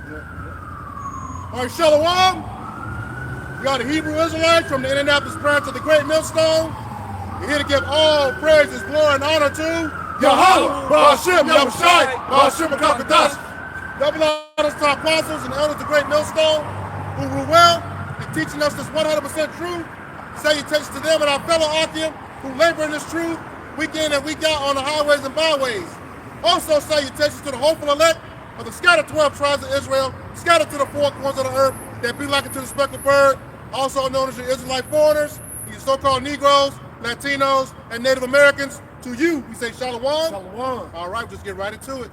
All right, Shalom. We are the Hebrew Israelites from the Indianapolis branch of the Great Millstone. We're here to give all praises, glory, and honor to Yahweh, Ba'ashem, Yahushai, Ba'ashem, Kakadash. Double honors to our apostles and elders of the Great Millstone who rule well in teaching us this 100% truth. Salutations to them and our fellow Akim who labor in this truth week in and week out on the highways and byways. Also salutations to the hopeful elect of the scattered 12 tribes of Israel, scattered to the four corners of the earth, that be like unto the speckled bird, also known as your Israelite foreigners, your so-called Negroes, Latinos, and Native Americans. To you, we say Shalom. Shalom. All right, just get right into it.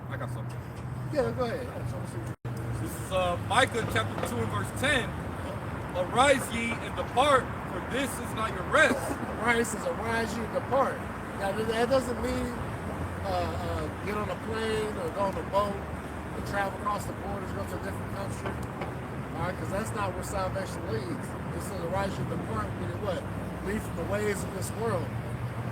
I got something. Yeah, go ahead. This is Micah chapter 2 and verse 10. Arise ye and depart, for this is not your rest. Arise says arise ye and depart. Now that doesn't mean get on a plane or go on a boat and travel across the borders, go to a different country. All right, because that's not where salvation leads. It says arise ye and depart, meaning what? Leave from the ways of this world.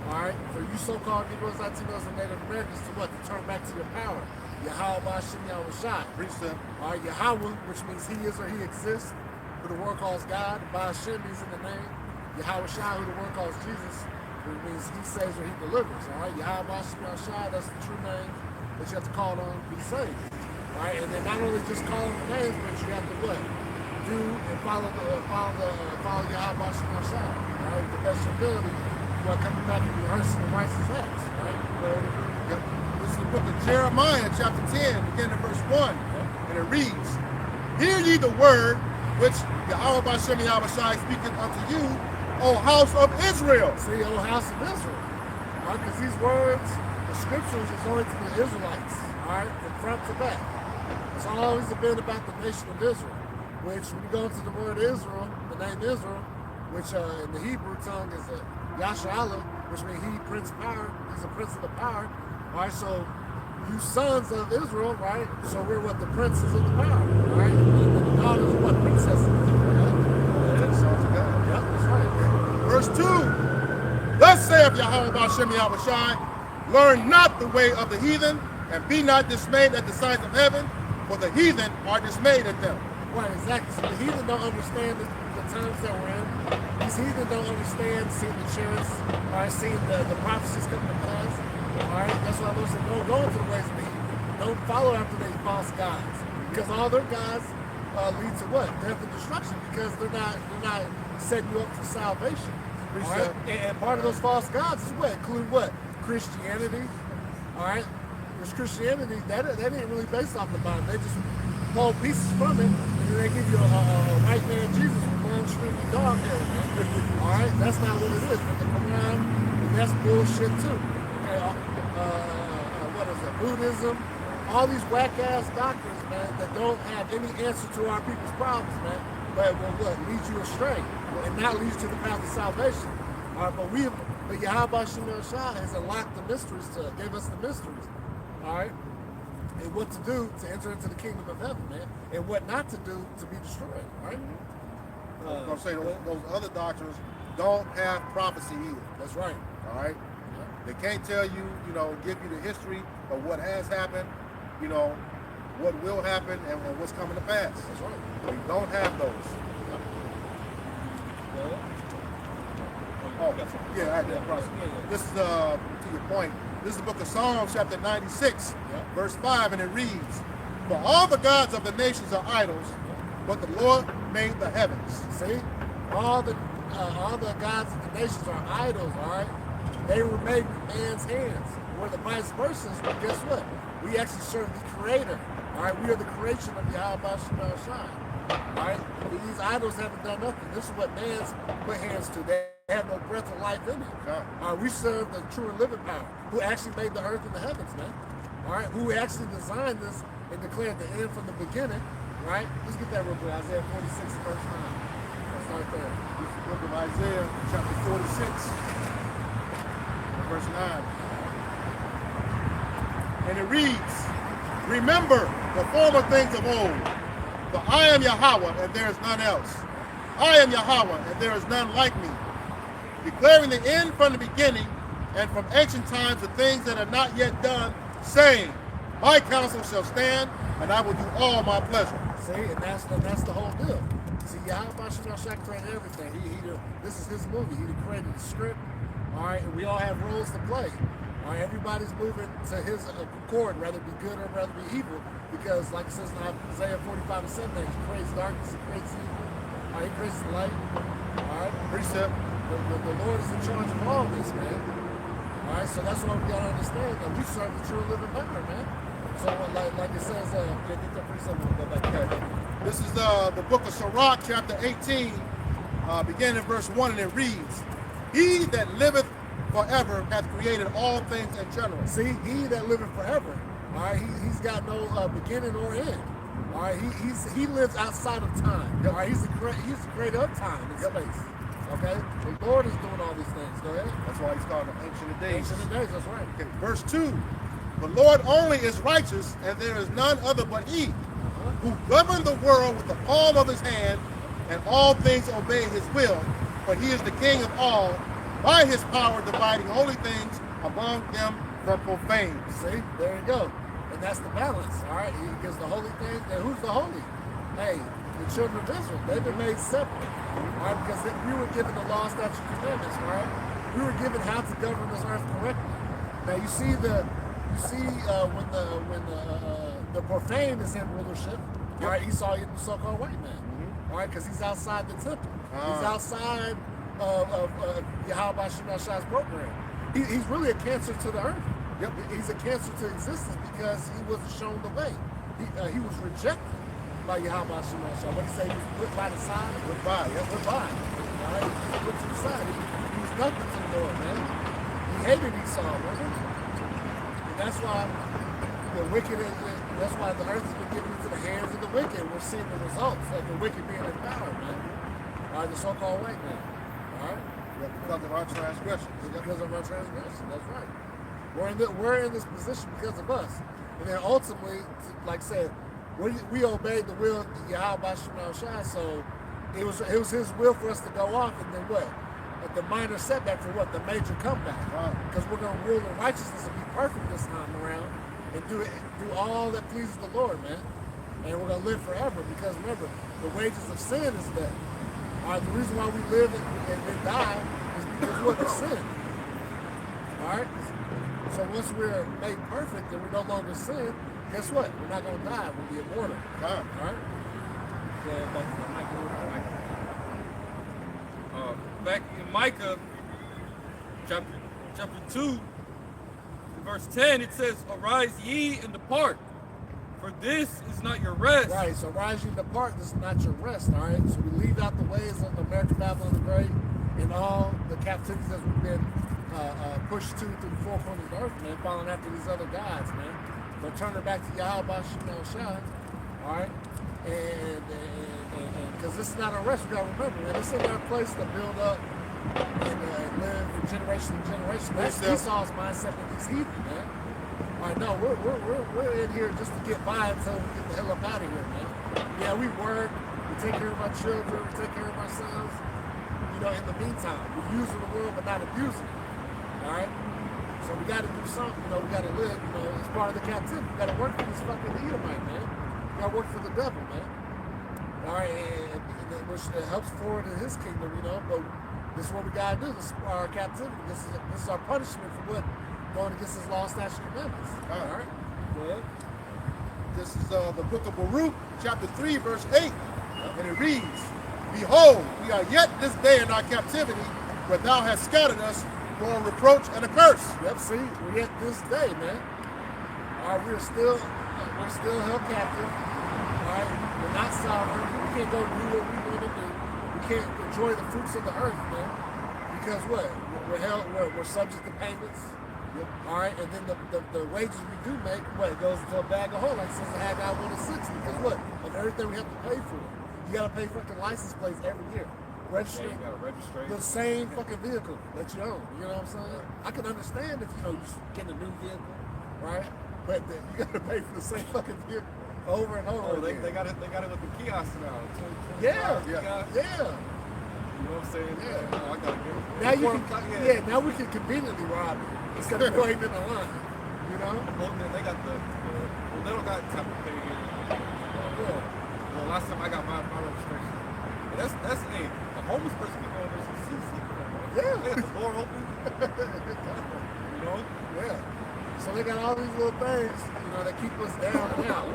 All right, for you so-called Negroes, Latinos, and Native Americans to what? To turn back to your power. Yahweh Ba'ashem Yahushai. Precept. All right, Yahweh, which means he is or he exists, who the world calls God. Ba'ashem means in the name. Yahweh Shai, who the world calls Jesus, which means he saves or he delivers. All right, Yahweh Ba'ashem Yahushai, that's the true name that you have to call on to be saved. All right, and then not only just call on the names, but you have to what? Do and follow Yahweh Ba'ashem Yahushai. All right, the best of your ability. While coming back and rehearsing the righteous acts, right? This is the book of Jeremiah, chapter 10, beginning at verse 1. And it reads, Hear ye the word which Yahweh Ba'ashem Yahushai speaketh unto you, O house of Israel. See, O house of Israel. All right, because these words, the scriptures, is only to the Israelites, all right, from front to back. It's always been about the nation of Israel, which when you go into the word Israel, the name Israel, which in the Hebrew tongue is a Yasharallah, which means he prince power. He's a prince of the power. All right, so you sons of Israel, right? So we're what? The princes of the power, all right? And the daughters of what? Princesses of the power. Yep, that's right. Verse 2, Thus saith Yahweh Ba'ashem Yahushai, Learn not the way of the heathen, and be not dismayed at the signs of heaven, for the heathen are dismayed at them. Right, exactly. So the heathen don't understand the times that we're in. These heathen don't understand seeing the chariots, all right, seeing the prophecies coming to pass. All right, that's why Lord said, don't go into the ways of the heathen. Don't follow after these false gods. Because all their gods lead to what? Death and destruction, because they're not setting you up for salvation. All right? And part of those false gods is what? Include what? Christianity. All right? Because Christianity, that ain't really based off the Bible. They just pull pieces from it, and then they give you a white man Jesus with long, stringy dog hair. All right, that's not what it is. But the Quran, that's bullshit too. Okay, what is it? Buddhism, all these whack ass doctrines, man, that don't have any answer to our people's problems, man. But will what? Lead you astray, and not lead you to the path of salvation. All right, but Yahweh Ba'ashem Yahushai has unlocked the mysteries gave us the mysteries. All right. And what to do to enter into the kingdom of heaven, man, and what not to do to be destroyed, right? I was going to say those other doctrines don't have prophecy either. That's right. All right? Yeah. They can't tell you, give you the history of what has happened, what will happen, and what's coming to pass. That's right. We don't have those. Yeah, I had that process. This is, to your point, this is the book of Psalms, chapter 96, verse 5, and it reads, For all the gods of the nations are idols, but the Lord made the heavens. See? All the gods of the nations are idols, all right? They were made with man's hands. We're the vice versa, but guess what? We actually serve the Creator, all right? We are the creation of Yahweh Ba'ashem Yahushai, all right? These idols haven't done nothing. This is what man's put hands to. They have no breath of life in it. We serve the true and living power, who actually made the earth and the heavens, man. All right, who actually designed this and declared the end from the beginning, right? Let's get that real quick. Isaiah 46, verse 9. Let's start there. This is the book of Isaiah, chapter 46, verse 9. And it reads, Remember the former things of old, for I am Yahweh, and there is none else. I am Yahweh, and there is none like me, declaring the end from the beginning, and from ancient times the things that are not yet done, saying, My counsel shall stand, and I will do all my pleasure. See, and that's the whole deal. See, Yahweh Shah created everything. This is his movie. He created the script. All right, and we all have roles to play. All right, everybody's moving to his accord, whether it be good or whether it be evil. Because, like it says in Isaiah 45:7, he creates darkness, he creates evil. All right, he creates the light. All right, Precept. the Lord is in charge of all this, man. All right, so that's what we gotta understand. That we serve the true living God, man. So, like it says, get the precept. We'll go back to that. This is the book of Sirach, chapter 18, beginning in verse 1, and it reads, He that liveth forever hath created all things in general. See, he that liveth forever, all right, he's got no beginning or end. All right, he lives outside of time. All right, he's the creator of time and space. Okay, the Lord is doing all these things. Go ahead. That's why he's called the Ancient of Days. Ancient of Days, that's right. Okay, verse 2, The Lord only is righteous, and there is none other but he, who governed the world with the palm of his hand, and all things obey his will, for he is the king of all, by his power dividing holy things among them from profane. See, there you go. And that's the balance, all right? He gives the holy things, and who's the holy? Hey, the children of Israel. They've been made separate, all right? Because we were given the law, statutes, and commandments, all right? We were given how to govern this earth correctly. Now you see when the profane is in rulership, all right? Esau is the so-called white man, all right? Because he's outside the temple. He's outside of Yahweh Shah's program. He's really a cancer to the earth. Yep. He's a cancer to existence because he wasn't shown the way. He was rejected by Yahweh Shah. What did he say? He was put by the side? Put by. All right? He was put to the side. He was nothing to the Lord, man. He hated Esau, wasn't he? And that's why the wicked that's why the earth has been given into the hands of the wicked. We're seeing the results of the wicked being in power, man. All right, the so-called white man. All right? Because of our transgressions. Because of our transgression, that's right. We're in this position because of us. And then ultimately, like I said, we obeyed the will of Yahweh Shah, so it was his will for us to go off, and then what? The minor setback for what? The major comeback. Because we're going to rule in righteousness and be perfect this time around and do all that pleases the Lord, man. And we're going to live forever because remember, the wages of sin is death. All right, the reason why we live and die is because what? The sin. All right? So once we're made perfect and we no longer sin, guess what? We're not going to die. We'll be immortal. All right? Back in Micah, chapter 2, verse 10, it says, Arise ye and depart, for this is not your rest. Right, so rise ye and depart, this is not your rest, all right? So we leave out the ways of American Babylon the Great and all the captivities that we've been pushed through the four corners of the earth, man, following after these other gods, man. But turning back to Yahweh Shah, all right? And because this is not our rest, we gotta remember, man, this is our place to build up and live from generation to generation. That's Esau's mindset with these heathen, man. All right, no, we're in here just to get by until we get the hell up out of here, man. Yeah, we work, we take care of our children, we take care of ourselves. You know, in the meantime, we're using the world but not abusing it. All right? So we got to do something, you know, we got to live, you know, as part of the captivity. We got to work for this fucking Edomite, man. We got to work for the devil, man. All right, and which helps forward in his kingdom, you know, but this is what we got to do. This is our captivity. This is our punishment for what? Going against his law, statutes, and commandments. All right? Go ahead. This is the book of Baruch, chapter 3, verse 8. And it reads, Behold, we are yet this day in our captivity, where thou hast scattered us for a reproach and a curse. Yep, see, we're yet this day, man. All right, we're still held captive. All right, we're not sovereign. We can't go do what we want to do. We can't enjoy the fruits of the earth, man. Because what? We're subject to payments. Yep. All right, and then the wages we do make, what, goes into a bag of holes, like it says in Haggai 1:6. Because what? Of everything we have to pay for. You got to pay fucking license plates every year. Registering the same fucking vehicle that you own. You know what I'm saying? I can understand if, you know, you get a new vehicle, right? But you got to pay for the same fucking vehicle over and over again. They got it with the kiosks now. Yeah. You know what I'm saying? Yeah. I gotta get it. Now you can, now we can conveniently rob it instead of waiting in the line. You know? Well, then they got the they don't got tap to pay here. Yeah. Well, last time I got my registration. But that's a homeless person can go in there and see them. Yeah. They got the door open. You know? Yeah. So they got all these little things, that keep us down and out.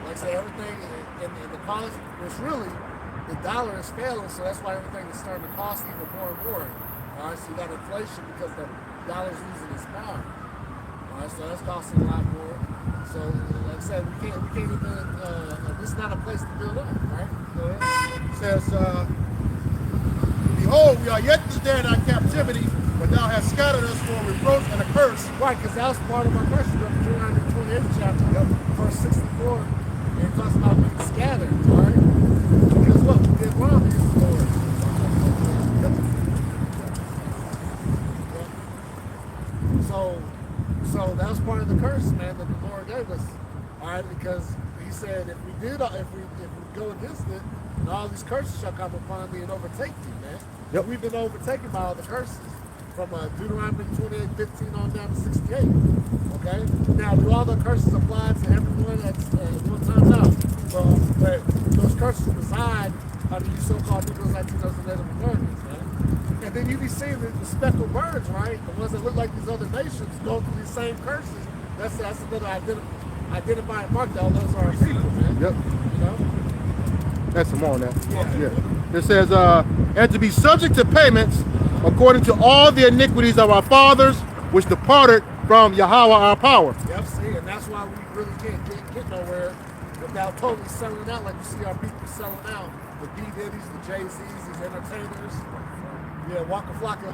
Like I say, everything in the cost, which really, the dollar is failing, so that's why everything is starting to cost even more and more. All right, so you got inflation because the dollar's losing its power. All right, so that's costing a lot more. So, like I said, we can't even, this is not a place to build up, right? Go ahead. It says, behold, we are yet this day in our captivity, but thou hast scattered us for a reproach and a curse. Right, because that was part of our question. Deuteronomy 28th chapter, verse 64, and it talks about being scattered, all right? Because what? We did wrong against the Lord. So that was part of the curse, man, that the Lord gave us. All right, because he said if we go against it, and all these curses shall come upon thee and overtake thee, man. Yep. We've been overtaken by all the curses. From Deuteronomy 28:15 on down to 68. Okay? Now, do all the curses apply to everyone at one time? No. Well, but those curses reside under you so-called Negroes, Latinos, and Native Americans, man. And then you be seeing the speckled birds, right? The ones that look like these other nations go through these same curses. That's another identifying mark that all those are our people, man. Yep. You know? That's some more on that. Yeah. It says, and to be subject to payments according to all the iniquities of our fathers, which departed from Yahweh our power. Yep, see, and that's why we really can't get nowhere without totally selling out like you see our people selling out. The B Diddy's, the Jay-Z's, these entertainers. Yeah, Waka Flocka.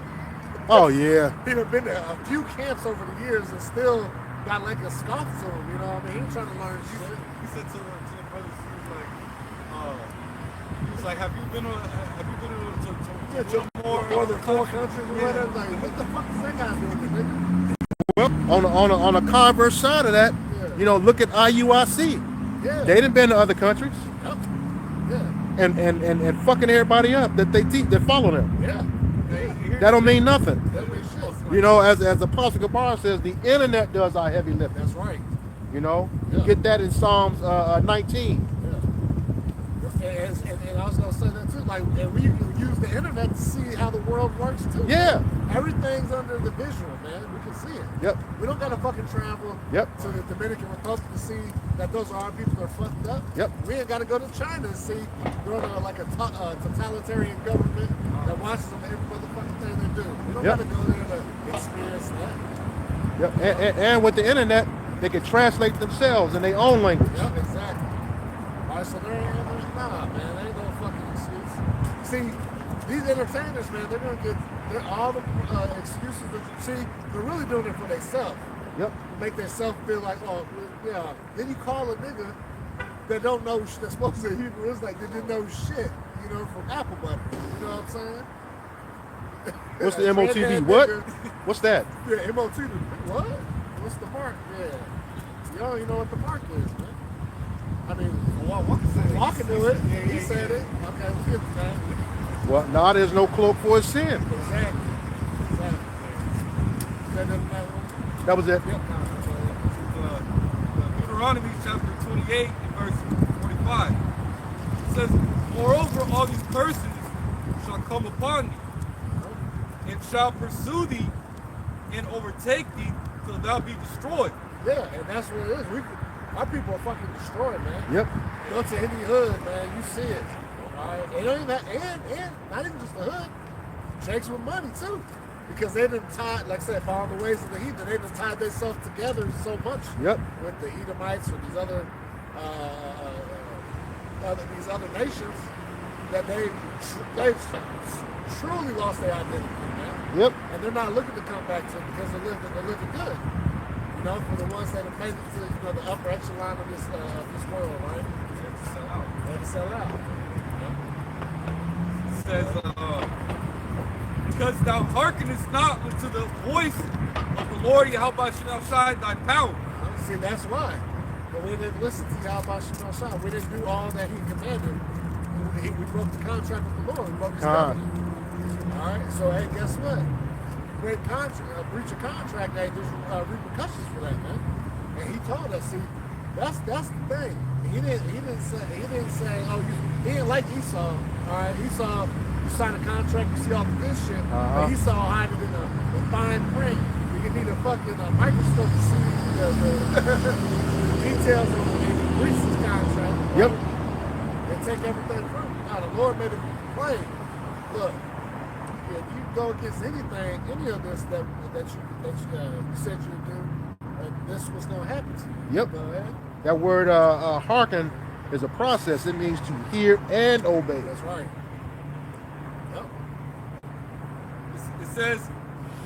Oh, yeah. He done been to a few camps over the years and still got like a scoff to him, you know what I mean? He ain't trying to learn shit. He said to the brothers, he was like, have you been to more than 4 countries or whatever? Like, what the fuck is that guy doing, nigga? Well, on a converse side of that, look at IUIC. Yeah. They done been to other countries. Yep. Yeah. And fucking everybody up that that follow them. Yeah. That don't mean nothing. That means shit. As Apostle Gabar says, the internet does our heavy lifting. That's right. You Yeah. get that in Psalms 19. And I was gonna say that too. Like, and we use the internet to see how the world works too. Yeah. Everything's under the visual, man. We can see it. Yep. We don't gotta fucking travel to the Dominican Republic to see that those are our people that are fucked up. Yep. We ain't gotta go to China and see they're under like a totalitarian government that watches them every motherfucking thing they do. We don't gotta go there to experience that. Yep. And with the internet, they can translate themselves in their own language. Yep, exactly. All right, so there ain't no fucking excuse. See, these entertainers, man, they're all the excuses that you see, they're really doing it for themselves. Yep. Make themselves feel like, oh, yeah. Then you call a nigga that don't know, that's supposed to be Hebrew Israelite, that didn't know shit, from apple butter. You know what I'm saying? What's the MOTV? What? What's that? Yeah, MOTV. What? What's the mark? Yeah. Y'all don't even know what the mark is, man. I mean, Walker knew it. Yeah, he said it. Okay, we'll give it that. Well, now there's no cloak for his sin. Exactly. That was it. Yep. Deuteronomy chapter 28 and verse 45. It says, moreover, all these curses shall come upon thee, and shall pursue thee, and overtake thee, till thou be destroyed. Yeah, and that's what it is. Our people are fucking destroyed, man. Yep. Go to any hood, man, you see it. All right, and not even just the hood, jakes with money too, because they done tied, like I said, following the ways of the heathen. They done tied themselves together so much. Yep. With the Edomites or these other nations that they've truly lost their identity, man. Yep. And they're not looking to come back to it because they're living good. For the ones that have made it to the upper echelon of this world, right? They have to sell out. They have to sell out. It says, because thou hearkenest not unto the voice of the Lord Yahweh Shai thy power. See, that's why. But we didn't listen to Yahweh Shai. We didn't do all that he commanded. We broke the contract with the Lord. We broke his covenant. All right. So hey, guess what? Breach of contract, hey, there's repercussions for that, man. And he told us, see, That's the thing. He didn't say he didn't like Esau. All right, Esau, you sign a contract, you see all the good shit, but Esau hide it in the fine print. You need a fucking microscope to see the details of the breaches contract. Yep. And take everything from you. Now the Lord made it plain. Look, if you go against anything, any of this that you said you would do, this was going to happen to you. Yep. Go ahead. That word hearken is a process. It means to hear and obey. That's right. Yep. It says,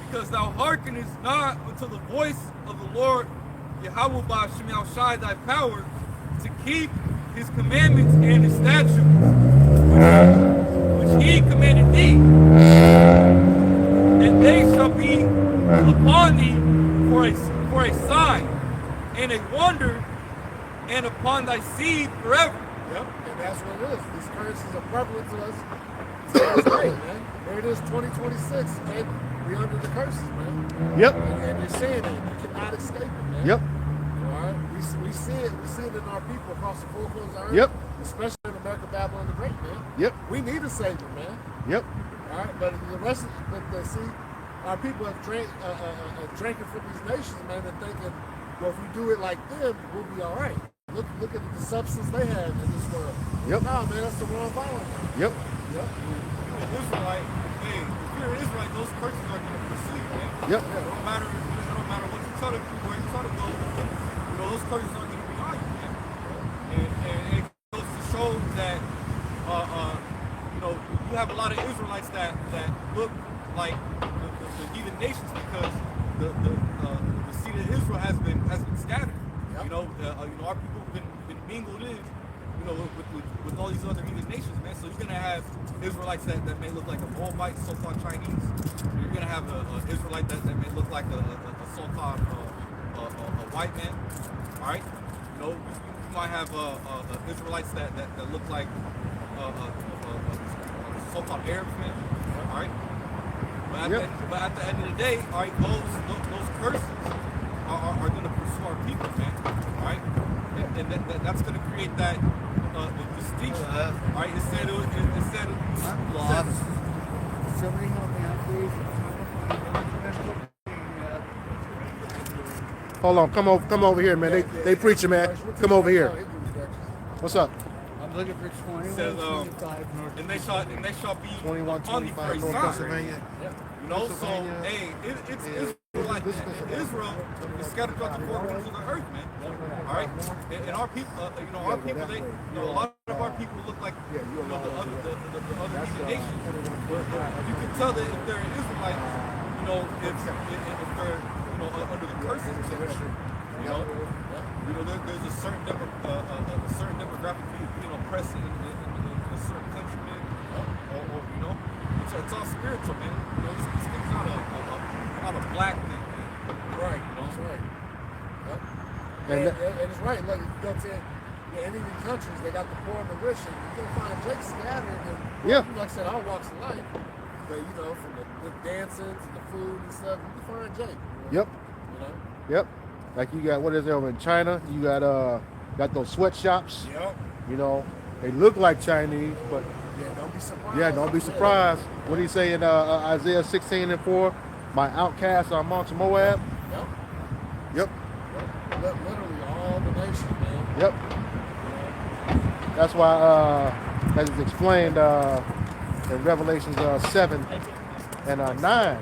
because thou hearkenest not unto the voice of the Lord Yahweh Ba'Shem Yahushai thy power, to keep his commandments and his statutes, which he commanded thee, and they shall be upon thee for a sign and a wonder, and upon thy seed forever. Yep, and that's what it is. These curses are prevalent to us. So it's great, man. There it is, 2026, man. We under the curses, man. Yep. And you're saying it. You cannot escape it, man. Yep. All right. We see it. We see it in our people across the four corners of the earth. Yep. Especially in America, Babylon the Great, man. Yep. We need a savior, man. Yep. All right. But the rest of see, our people have drinking from these nations, man, and thinking, well, if we do it like them, we'll be all right. Look at the substance they have in this world. Yep. No, man, that's the wrong violence. Yep. Yep. You're an Israelite, hey, if you're an Israelite, those curses are going to pursue you, man. Yep. It don't matter what you try to do, where you try to go, those curses are going to be on you, man. And it goes to show that, you have a lot of Israelites that look like the heathen nations because the seed of Israel has been scattered. Yep. Our people have been mingled in, with all these other heathen nations, man. So you're gonna have Israelites that may look like a Moabite, so-called Chinese. You're gonna have an Israelite that may look like a so-called a white man. All right, you might have Israelites that look like so-called Arabs, man. All right, but at the end of the day, all right, those curses are going to pursue our people, man. All right, and that's going to create that distinction. All right, it said Somebody help me out, please. Hold on. Come over here, man. They preaching, man. Come over here. What's up? I'm looking for 21, says, 25 North. and they shall be 21, on the 25, first North sign. Pennsylvania. So hey, it's Israel like that. And Israel is scattered throughout the four corners of the earth, man. All right, and our people, our people, they, a lot of our people look like, the other heathen nations. You can tell that if they're an Israelite, if they're, under the curses, there's a certain demographic being oppressed in a certain country, man. Or it's all spiritual, man. This thing's not a black thing, man. Right. That's right. Yep. And And it's right. Look, you go to any of these countries, they got the poor and the rich, and you can find Jake scattered. And, like I said, all walks of life. But from the dancing to the food and stuff, you can find Jake. Yep. Yep. Like you got, what is it over in China? You got those sweatshops. Yep. They look like Chinese, but don't be surprised. yeah, don't be surprised. What do he say in Isaiah 16:4? My outcasts are amongst Moab. Yep. Literally all the nations, man. Yep. That's why, as it's explained in Revelations 7 and 9,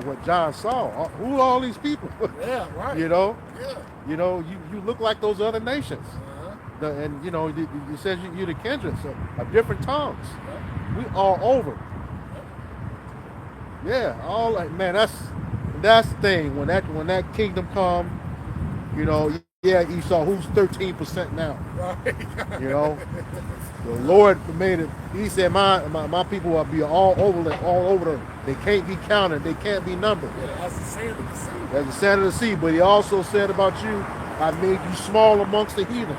what John saw. Who are all these people? Yeah, right. Yeah. You You look like those other nations. And you said you're the kindreds of different tongues. We all over. Yeah, all like, man. That's the thing. When that kingdom come, Esau, who's 13% now. Right. The Lord made it. He said, my people will be all over them. They can't be counted. They can't be numbered. Yeah, that's the sand of the sea. That's the sand of the sea. But he also said about you, I made you small amongst the heathen.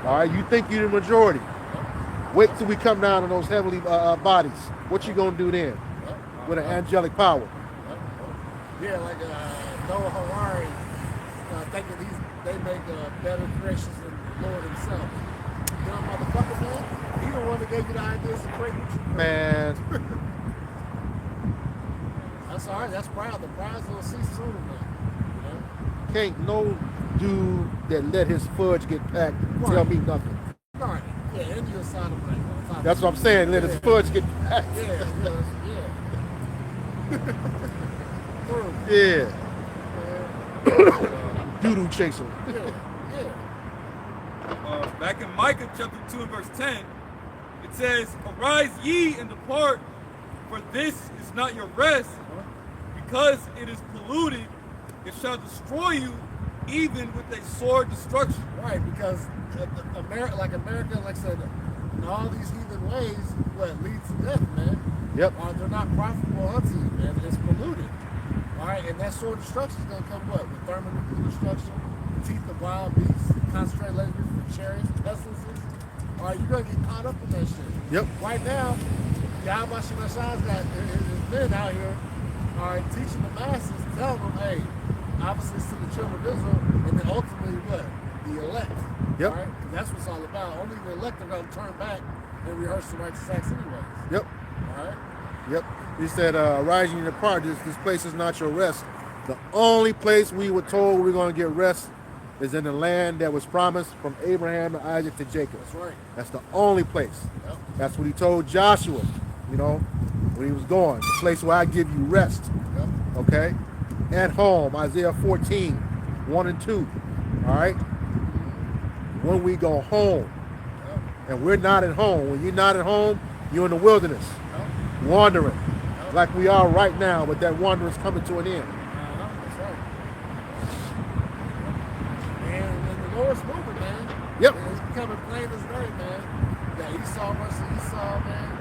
All right, you think you're the majority. Wait till we come down in those heavenly bodies. What you gonna do then? With an angelic power? Yeah, like Noah Harari, thinking they make better creations than Lord himself. You know, motherfucker, man, he the one that gave you the ideas to create what you create. Man, That's all right. That's proud. The pride's gonna cease soon, man. You know? can't no dude that let his fudge get packed tell Right. me nothing. Right. Yeah, and you're a side of brain. That's what I'm saying. Let his fudge get packed. Yeah, yeah. True. Yeah. Yeah, Doodoo chaser. yeah. Back in Micah chapter 2 and verse 10, it says, "Arise ye and depart, for this is not your rest, because it is polluted, it shall destroy you, even with a sore destruction." Right, because America, like I said, in all these heathen ways, what leads to death, man. Yep. They're not profitable unto you, man. It's polluted. All right, and that sort of destruction is gonna come what? With thermonuclear destruction, teeth of wild beasts, concentrated laser from chariots, pestilences. All right, you're gonna get caught up in that shit. Yep. Right now, Yahweh Shemashai's got his men out here, all right, teaching the masses, telling them, hey, obviously it's to the children of Israel, and then ultimately what? The elect. Yep. All right, 'cause that's what it's all about. Only the elect are gonna turn back and rehearse the righteous acts anyways. Yep. All right. Yep. He said, rising in the part, this place is not your rest. The only place we were told we're going to get rest is in the land that was promised from Abraham to Isaac to Jacob. That's right. That's the only place. Yep. That's what he told Joshua, you know, when he was going. The place where I give you rest. Yep. Okay? At home, Isaiah 14, 1 and 2. All right? When we go home, Yep. and we're not at home. When you're not at home, you're in the wilderness, Yep. wandering, like we are right now, but that wandering's coming to an end. That's right. And the Lord's moving, man. Yep. And it's becoming plain as day, man. Yeah, Esau versus Esau, man.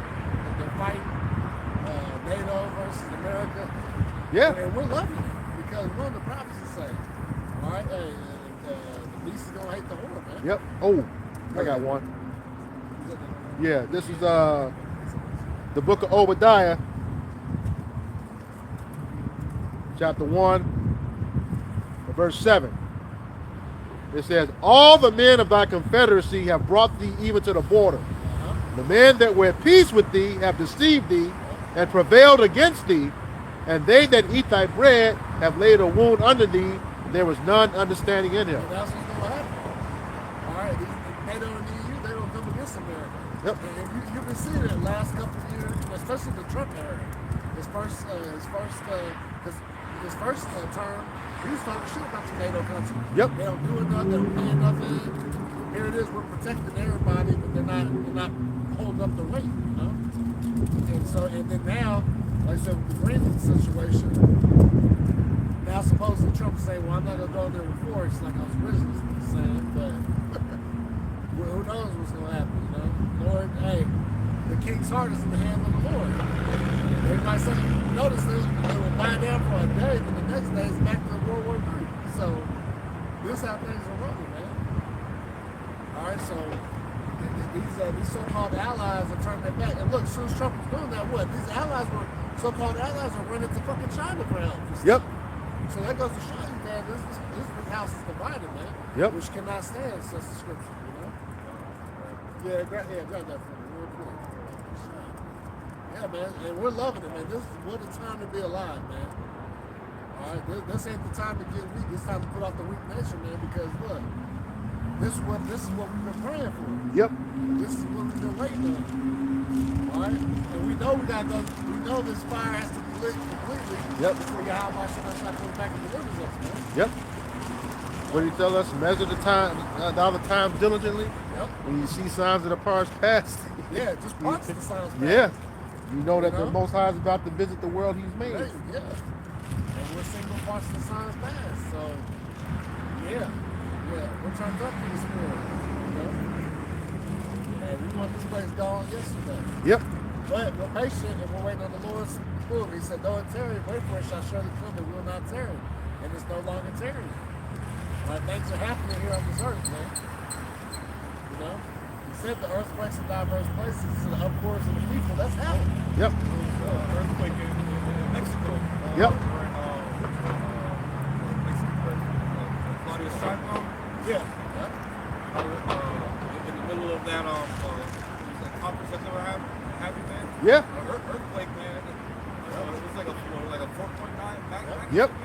And the fight, NATO versus America. Yeah. And we're loving it because one of the prophecies say, all right, hey, the beast is gonna hate the horn, man. Yep. Oh, I got one. Yeah, this is the book of Obadiah, chapter 1, verse 7. It says, all the men of thy confederacy have brought thee even to the border. The men that were at peace with thee have deceived thee and prevailed against thee, and they that eat thy bread have laid a wound under thee. There was none understanding in him. And that's what's gonna happen. All right, they don't need you, they don't come against America. Yep. And you've been seeing it the last couple of years, especially the Trump era. His first term, he was talking shit about the NATO countries. Yep. They don't do enough, they don't pay enough in. Here it is, we're protecting everybody, but they're not holding up the weight, you know? And then now, like I said, with the Greenland situation, now supposedly Trump is saying, well, I'm not gonna go there with force like I was originally saying, but well, who knows what's gonna happen, you know? Lord, hey, the king's heart is in the hand of the Lord. Everybody said, notice they will buy down for a day, but the next day is back to World War III. So this is how things are running, man. All right, so these so-called allies are turning their back. And look, as soon as Trump was doing that, what? These so-called allies were running to fucking China for help. Yep. So that goes to show you, man, this house is divided, man. Yep. Which cannot stand, says the scripture, you know? Yeah, grab that for me, real quick. Yeah, man, and we're loving it, man. This is what a time to be alive, man. All right, this ain't the time to get weak. It's time to put off the weak nation, man, because look, this is what we've been praying for. Yep. This is what we've been waiting on. All right? And we know we know this fire has to be lit completely before Yahweh Shemashai comes back and delivers us, man. Yep. What did he tell us? Measure the time, the other times diligently. Yep. When you see signs of the past past. Yeah, just parts of the signs. Yeah. You know that You know? the Most High is about to visit the world he's made. Hey, yeah. And we're seeing the parts of the signs past. So, yeah. Yeah, we're trying to up for this world. You know? And we want this place gone yesterday. Yep. But we're patient and we're waiting on the Lord's move. He said, though it tarry, wait for it, shall surely come, it will not tarry. And it's no longer tarrying. All right, things are happening here on this earth, man. You know? He said the earthquakes in diverse places and the upwards of the people, that's happening. Yep. Earthquake in Mexico. Yep. Mexican president, Claudia Sheinbaum. Yeah. that that conference that never happened, man. Yeah. Earthquake, man. It was like a 4.9 magnitude. Yep. Man.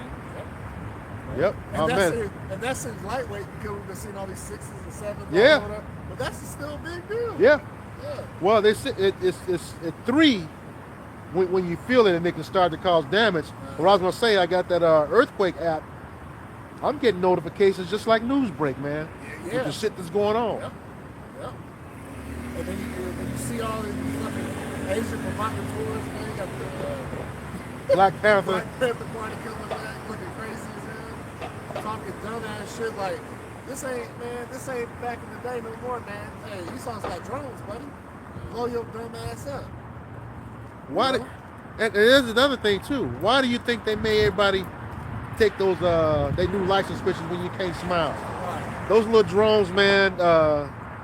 Yep. And Oh, that's man. it, and that's in lightweight because we've been seeing all these 6s and 7s. Yeah. Whatever, but that's still a big deal. Yeah. Yeah. Well, it's at 3 when you feel it and it can start to cause damage. What I was gonna say, I got that earthquake app. I'm getting notifications just like Newsbreak, man. Yeah. With the shit that's going on. Yep. Yep. And then you see all these fucking Asian provocateurs, man. You got the Black Panther. Black Panther Party coming back, looking crazy as hell, talking dumbass shit like, this ain't back in the day no more, man. Hey, Esau's got drones, buddy. Blow your dumb ass up. Why? And there's another thing too. Why do you think they made everybody take those they new license pictures when you can't smile? Right. Those little drones, man.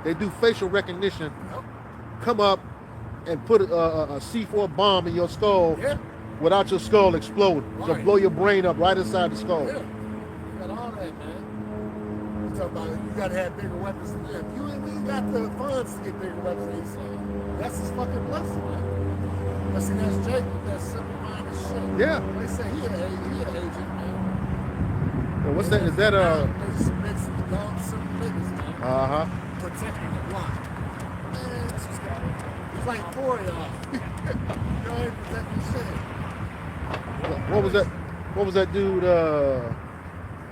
They do facial recognition. Yep. Come up and put a C4 bomb in your skull Yeah. without your skull exploding. So Right. blow your brain up right inside the skull. Yeah. You got all that, man. You talk about you gotta have bigger weapons than them. You ain't got the funds to get bigger weapons than Esau. That's his fucking blessing, man. But see, that's Jacob, that's simple-minded shit. Yeah. They say he an agent, man. Well, what's that? Is that There's some big, some dumb, simple niggas, man. Uh-huh. Protecting the block. Man, it's just it's like four of y'all. You ain't protecting shit. What was that dude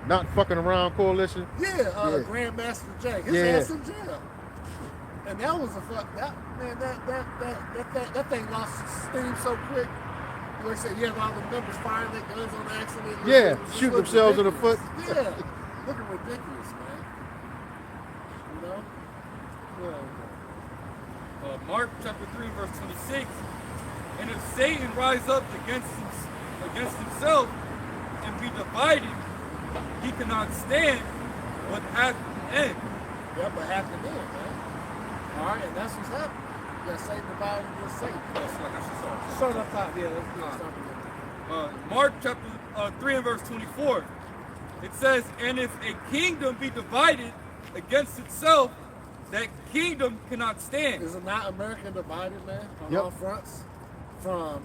not fucking around coalition? Yeah, Yeah. Grandmaster Jay. His Yeah. ass in jail. And that was that thing lost steam so quick. Like I said, you have all the members firing their guns on accident. Yeah, It shoot looked themselves in the ridiculous. foot. Yeah, looking ridiculous, man. You know? Yeah. Mark chapter 3, verse 26. And if Satan rise up against himself and be divided, he cannot stand, but hath an end. Yeah, but happened then, man. All right, and that's what's happening. You got Satan divided against Satan. That's like I should say. Shut up, top. Yeah, let's do something. Mark chapter 3 and verse 24. It says, and if a kingdom be divided against itself, that kingdom cannot stand. Is it not America divided, man, on Yep. all fronts? From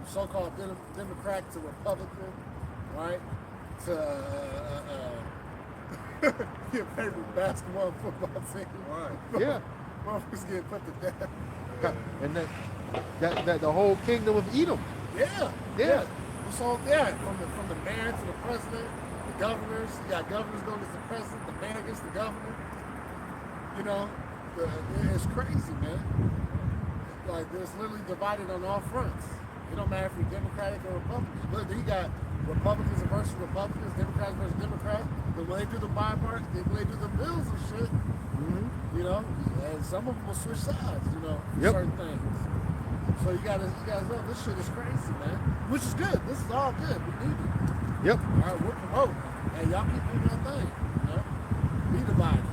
so-called Democrat to Republican, right? To your favorite basketball and football team. Right. Yeah. Motherfuckers getting put to death. And that the whole kingdom of Edom. Yeah. Yeah. So from the mayor to the president, the governors. You got governors going against the president, the mayor against the governor. You know, it's crazy, man. Like, it's literally divided on all fronts. It don't matter if you're Democratic or Republican. Look, you got Republicans versus Republicans, Democrats versus Democrats. But when they do the when they do the bills and shit, you know, and some of them will switch sides, you know, for Yep. certain things. So you guys know this shit is crazy, man. Which is good. This is all good. We need it. Yep. All right, we're promoting. Hey, y'all keep doing your thing. You know, be divided.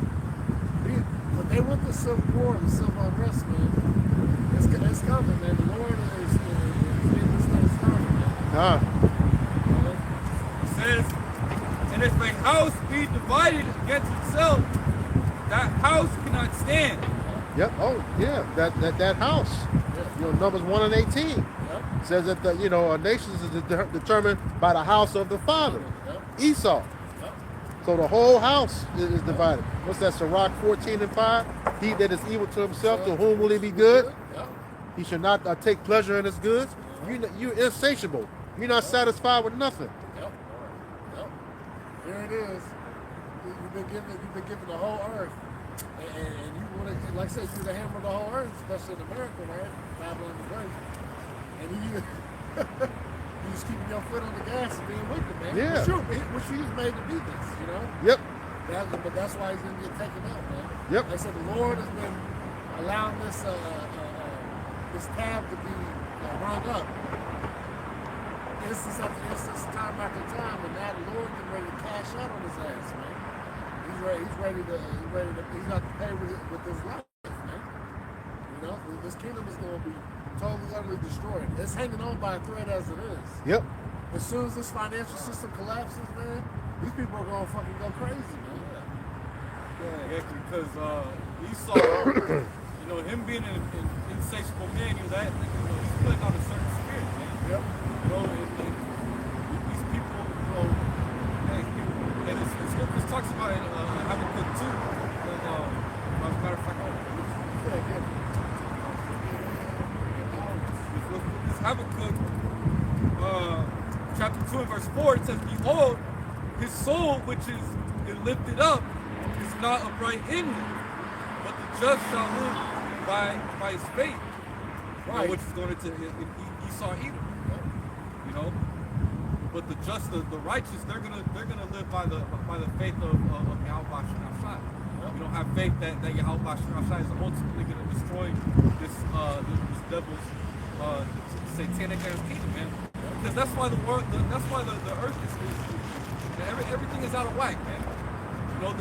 But they want the civil war, the civil unrest, man. It's coming, man. The Lord is getting this thing started, man. It says, and if a house be divided against itself, that house cannot stand. Yep. Oh, yeah. That house. You know, Numbers 1 and 18 Yep. says that a nation is determined by the house of the father, Yep. Esau. Yep. So the whole house is divided. What's that? Sirach 14 and 5. He that is evil to himself, to whom will he be good? Yep. He should not take pleasure in his goods. You're insatiable. You're not satisfied with nothing. Yep. Yep. Here it is. You've been given the whole earth, and you want to, like I said, you're the hammer of the whole earth, especially in America, right? Babylon the Great, and you just keeping your foot on the gas and being wicked, man. Yeah. Which he was made to be this, you know. Yep. But that's why he's gonna get taken out, man. Yep. Like I said, the Lord has been allowing this tab to be rung up. Instance after instance, time after time, and now the Lord is ready to cash out on his ass, man. He's not to pay with his life, man. You know, this kingdom is going to be totally, utterly destroyed. It's hanging on by a thread as it is. Yep. As soon as this financial system collapses, man, these people are going to fucking go crazy, man. Yeah, because Esau, you know, him being an insatiable man, he's putting on a certain spirit, man. Yep. You know, and these people, you know, and the scriptures talks about it, Habakkuk too. As a matter of fact, this Habakkuk, chapter 2 and verse 4, it says, "Behold, his soul which is lifted up is not upright in him, but the just shall live by his faith." Right. Which is going into Esau Edom. You know, but the just, the righteous, they're gonna live by the faith of Yahweh Shai. You don't have faith that Yahweh Shai is ultimately gonna destroy this devil's satanic ass kingdom, man. Because that's why the earth is everything is out of whack, man. You know,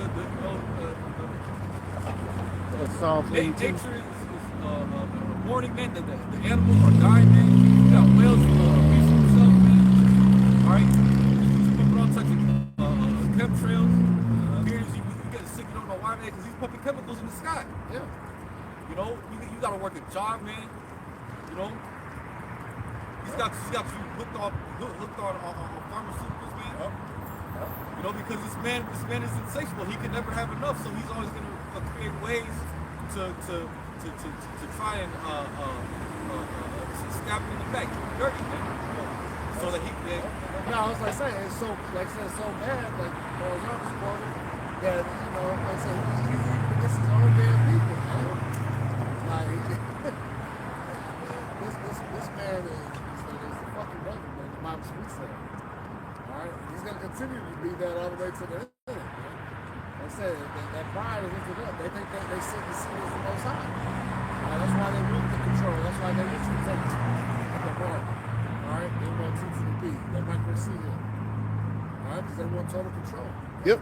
nature is warning, man. The animals are dying, man. You got whales abusing themselves, man. All right, pumping all types of chemtrails. You get sick, you don't know why, man, because he's pumping chemicals in the sky. Yeah. You know, you got to work a job, man. You know, he's got you hooked on pharmaceuticals, man. Yep. You know, because this man is insatiable. He can never have enough, so he's always going to create ways to try and stab him in the back, dirty, man. So that he can. No, I was like saying, it's so bad, like y'all supported that, you know, like I said, he's against his own damn people, man. Like this man is a fucking brother, man. The Bible speaks that. Alright? He's gonna continue to be that all the way to the end, man. Like I said, that pride is lifted up. They think that they sit and see as the most high. That's why they want the control. That's why they want you to take the bar. Alright? They want TTP. They might go see him. Alright? Because they want total control. Yep.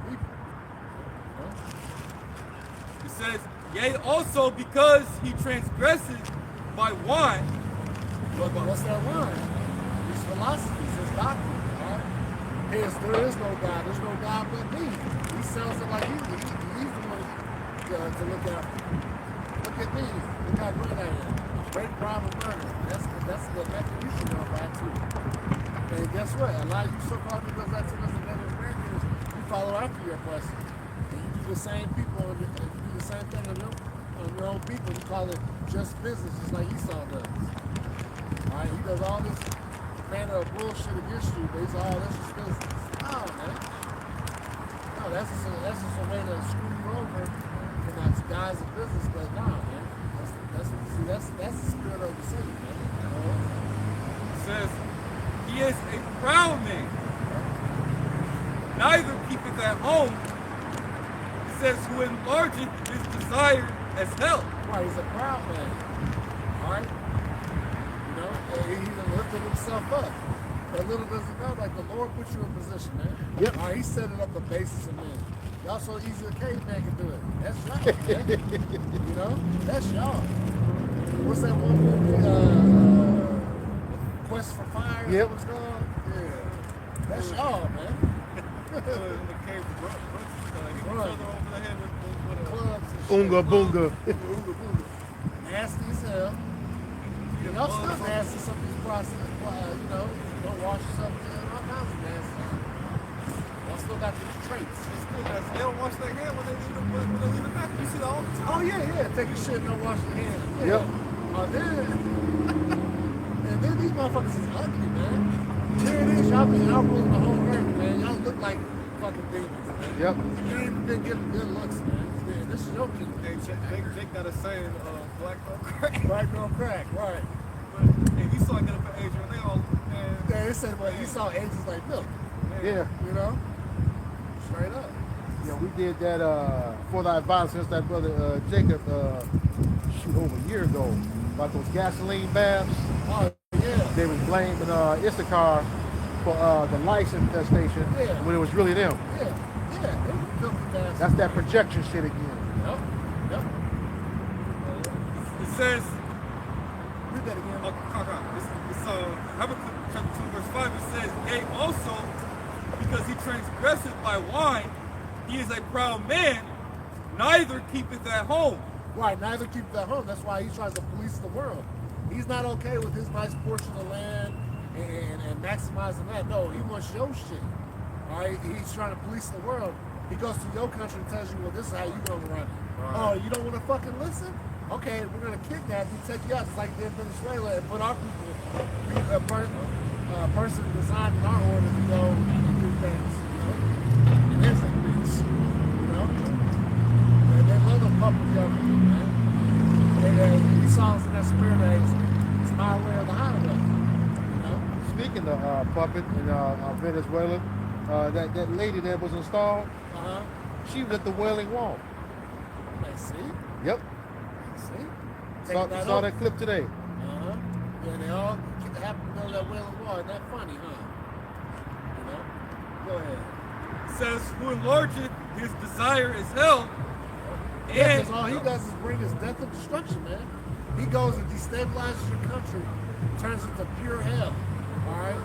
It says, "Yea, also because he transgresses by wine." What's that wine? His philosophies, his doctrine. Alright? There is no God. There's no God but me. He sounds like he's the one to look after. Look at me. Look how great I am. Great crime of murder. That's the method you should know about too. And guess what? A lot of you so-called people that to us and Native Americans, you follow after your question. And you do the same people, and you do the same thing on your own people. You call it just business, just like Esau does. Alright, he does all this manner of bullshit against you, but he's all this is business. Oh man. No, that's just a way to screw you over. And that's guys in business, but nah, man. That's the spirit of the city, man. It says, "He is a proud man, neither keepeth at home." It says, "Who enlargeth his desire as hell." Right, he's a proud man. Alright? You know, and he done lifted himself up. But little does he know, like the Lord put you in position, man. Yep. Alright, he set it up the basis of man. Y'all so easy a caveman can do it. That's y'all, man. You know? That's y'all. What's that one movie? Quest for Fire? Yep. What's going on? Yeah. That's y'all, man. Clubs and shit. Oonga boonga. Oonga boonga. Nasty as hell. Y'all still nasty, some of these processes, you know, don't wash yourself in, all kinds of nasty. Y'all still got these traits. They don't wash their hands when they leave the bathroom. You see that all the time. Oh yeah, take a shit and don't wash your hands. Yeah. Yep. And then these motherfuckers is ugly, man. Here it is, y'all ruling the whole earth, man. Y'all look like fucking demons, man. Yep. You ain't been getting good looks, man. This is your kingdom. Hey, Jake got a saying, black don't crack. Black don't crack, right. But hey, you saw it get up at Adrian, they all, man. Yeah, they said, well, he saw ages like milk. Yeah. You know? Straight up. Yeah, we did that for thy violence against that brother Jacob over a year ago about those gasoline baths. Oh, yeah. They was blaming Issachar for the lice infestation when it was really them. Yeah. They were filthy bastards. That's that projection shit again. Yep. It says, Read that again. it's Habakkuk chapter 2 verse 5, it says, "Yea, also, because he transgresseth by wine, he is a proud man, neither keepeth at home." Right, neither keep that home. That's why he tries to police the world. He's not okay with his nice portion of land and maximizing that. No, he wants your shit. All right, he's trying to police the world. He goes to your country and tells you, well, this is how you're going to run it. Right. Oh, you don't want to fucking listen? Okay, we're going to kidnap you, take you out, just like they did in Venezuela, and put our people, a person designed in our order to go and do things, you know, in his things, you know? And they love the puppet government, man. And he saw us in that spirit days, it's my way or the highway, you know? Speaking of puppet in Venezuela, that lady that was installed, she was at the Wailing Wall. I see. Yep. See? Saw that clip today. Yeah, they all happen to know that Wailing Wall. Isn't that funny, huh? You know? Go ahead. It says, who enlargeth his desire is hell. Yeah, And because all he does is bring us death and destruction, man. He goes and destabilizes your country, turns it to pure hell, all right?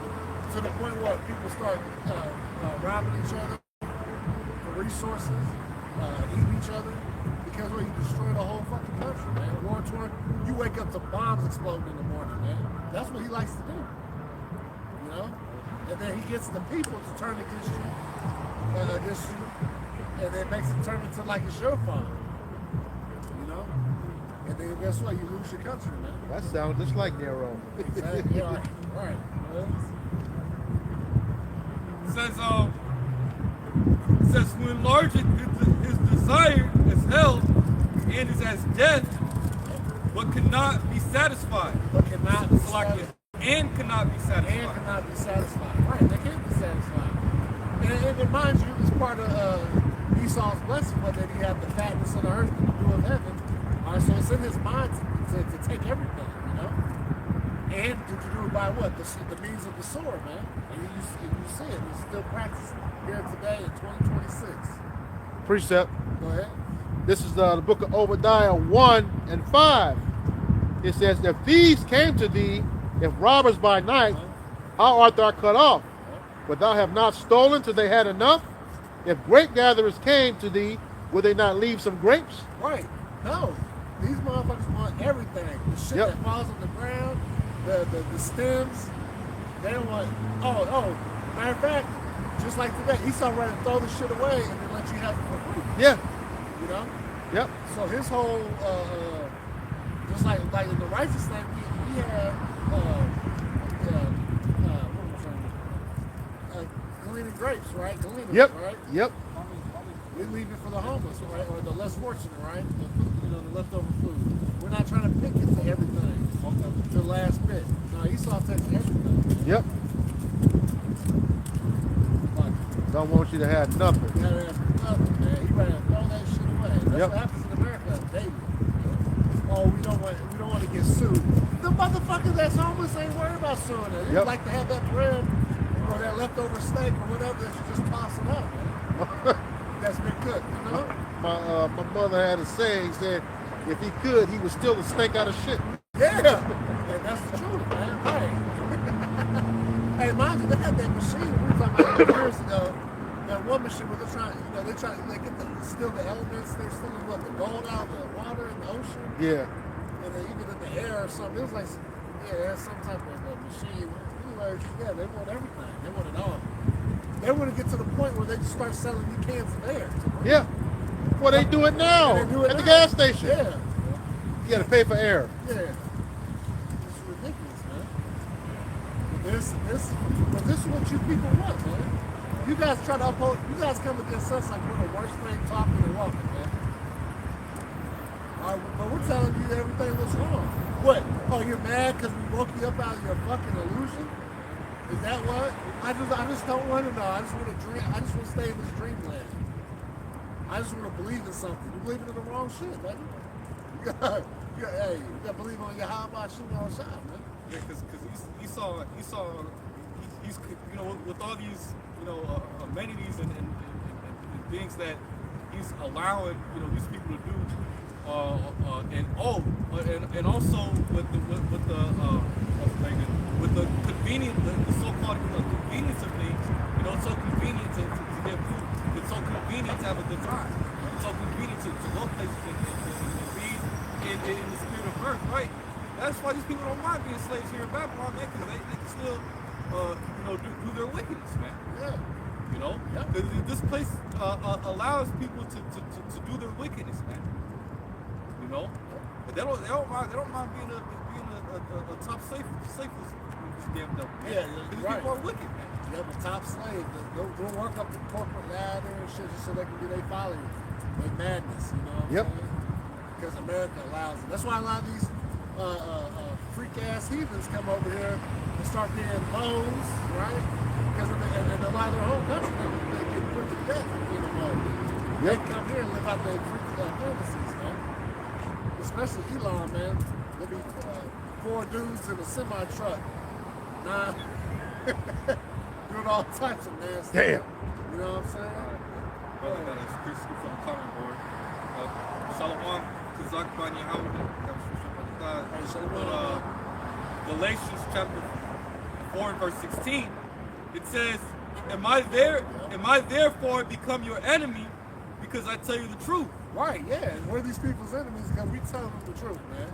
To the point where people start robbing each other for resources, eating each other, because you destroy the whole fucking country, man. War torn, you wake up to bombs exploding in the morning, man. That's what he likes to do, you know? And then he gets the people to turn against you, and then makes it turn into like it's your fault. You know? And then guess what? You lose your country, man. That sounds just like Nero. Exactly. Yeah, right. it says, who enlargeth his desire is hell and is as death, but cannot be satisfied. But cannot be satisfied. And cannot be satisfied. And cannot be satisfied. Right, they can't be satisfied. And mind you, it's part of Esau's blessing, but that he had the fatness of the earth and the dew of heaven. All right, so it's in his mind to take everything, you know? And to do it by what? The means of the sword, man. And you see it. He's still practicing here today in 2026. Precept. Go ahead. This is the book of Obadiah 1 and 5. It says, if thieves came to thee, if robbers by night, how art thou cut off? But thou have not stolen till they had enough? If grape gatherers came to thee, would they not leave some grapes? Right. No. These motherfuckers want everything. The shit Yep. that falls on the ground, the stems. They don't want. Oh. Matter of fact, just like today, Esau ready to throw the shit away and then let you have it for free. Yeah. You know. Yep. So his whole, just like in the righteous thing, we had, what was it? Gleaning grapes, right? Gleaners, Yep. right? Yep. We leave it for the homeless, right? Or the less fortunate, right? The leftover food. We're not trying to pick it to everything, to the last bit. No, Esau takes everything. Yep. Like, Don't want you to have nothing. you gotta have nothing, man. You better throw that shit away. That's Yep. what happens in America daily. Oh, we don't want to get sued. The motherfucker that's homeless ain't worried about suing it. They Yep. like to have that bread or that leftover steak or whatever that you just toss it up, man. That's been cooked, you know? My mother had a saying, said, if he could, he would steal the snake out of shit. Yeah, and that's the truth, man. Right. Hey, mind you, they had that machine we were talking about years ago. That one machine where they get steal the elements. They're stealing what, the gold out of the water in the ocean, Yeah. and then even in the air or something. It was like, there's some type of machine. Anyway, yeah, they want everything. They want it all. They want to get to the point where they just start selling you cans of air. Yeah. Well, they do it now They do it at the now. gas station. Yeah. You got to pay for air. Yeah. It's ridiculous, man. But this is what you people want, man. You guys try to uphold, you guys come against us like we're the worst thing talking and walking, man. All right, but we're telling you everything was wrong. What? Oh, you're mad because we woke you up out of your fucking illusion? Is that what? I just don't want to know. I just want to dream. I just want to stay in this dreamland. I just want to believe in something. You're believing in the wrong shit, man. You got to believe on your how about shooting all shot, man. Yeah, because Esau, he's with all these, amenities and things that he's allowing, these people to do, and also with the convenient, the so-called convenience of things, it's so convenient to get food. It's so convenient to have a good time. It's so convenient to go places and be in the spirit of birth, right? That's why these people don't mind being slaves here in Babylon, man, because they can still, do their wickedness, man. Yeah. You know, because this place allows people to do their wickedness, man. You know, but they don't mind being a top slave with this damn devil. Yeah, These right. people are wicked, man. You have a top slave. They'll work up the corporate ladder and shit just so they can be their followers. They madness, you know what I'm saying? Because America allows it. That's why a lot of these freak ass heathens come over here and start getting loans, right? Because and a lot of their whole country they get put to death in the loan. They come here and live out their freak fantasies, man. Especially Elon, man. There'll be 4 dudes in a semi truck. Nah. Doing all types of nasty. Damn. You know what I'm saying? Brother got a scripture from the comment board. Shalom, Kazak Banya Howard. Galatians chapter 4 and verse 16. It says, Am I therefore become your enemy because I tell you the truth? Right, yeah. And we're these people's enemies because we tell them the truth, man.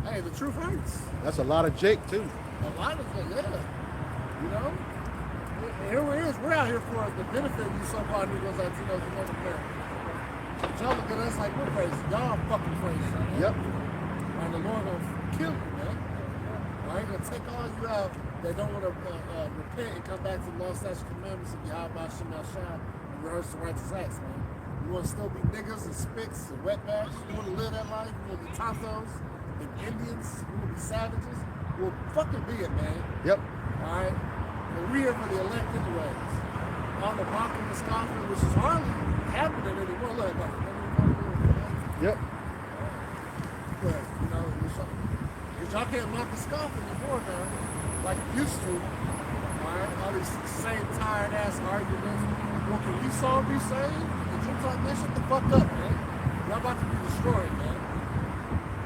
Hey, the truth hurts. That's a lot of Jake too. A lot of it, yeah. You know? Here we is. We're out here for the benefit of you so-called Negroes, Latinos, and other Americans. Y'all look at us like we're crazy. Y'all fucking crazy. Man. Yep. And the Lord gonna kill you, man. Right? He's gonna take all you out that don't want to repent and come back to the law, statutes, commandments of Yahweh, Shem, Shai, and rehearse the righteous acts, man. You want to still be niggas and spicks and wetbacks? You want to live that life? You want to be tontos and Indians? You want to be savages? Well, fucking be it, man. Yep. All right? And we here for the elect anyways. All the mocking and scoffing, which is hardly happening anymore. Look, Yep. but, you know, because y'all can't mock and scoff anymore now, like you used to. All right? All these same tired-ass arguments. Well, can Esau be saved? And you talk, man, shut the fuck up, man. Y'all about to be destroyed, man.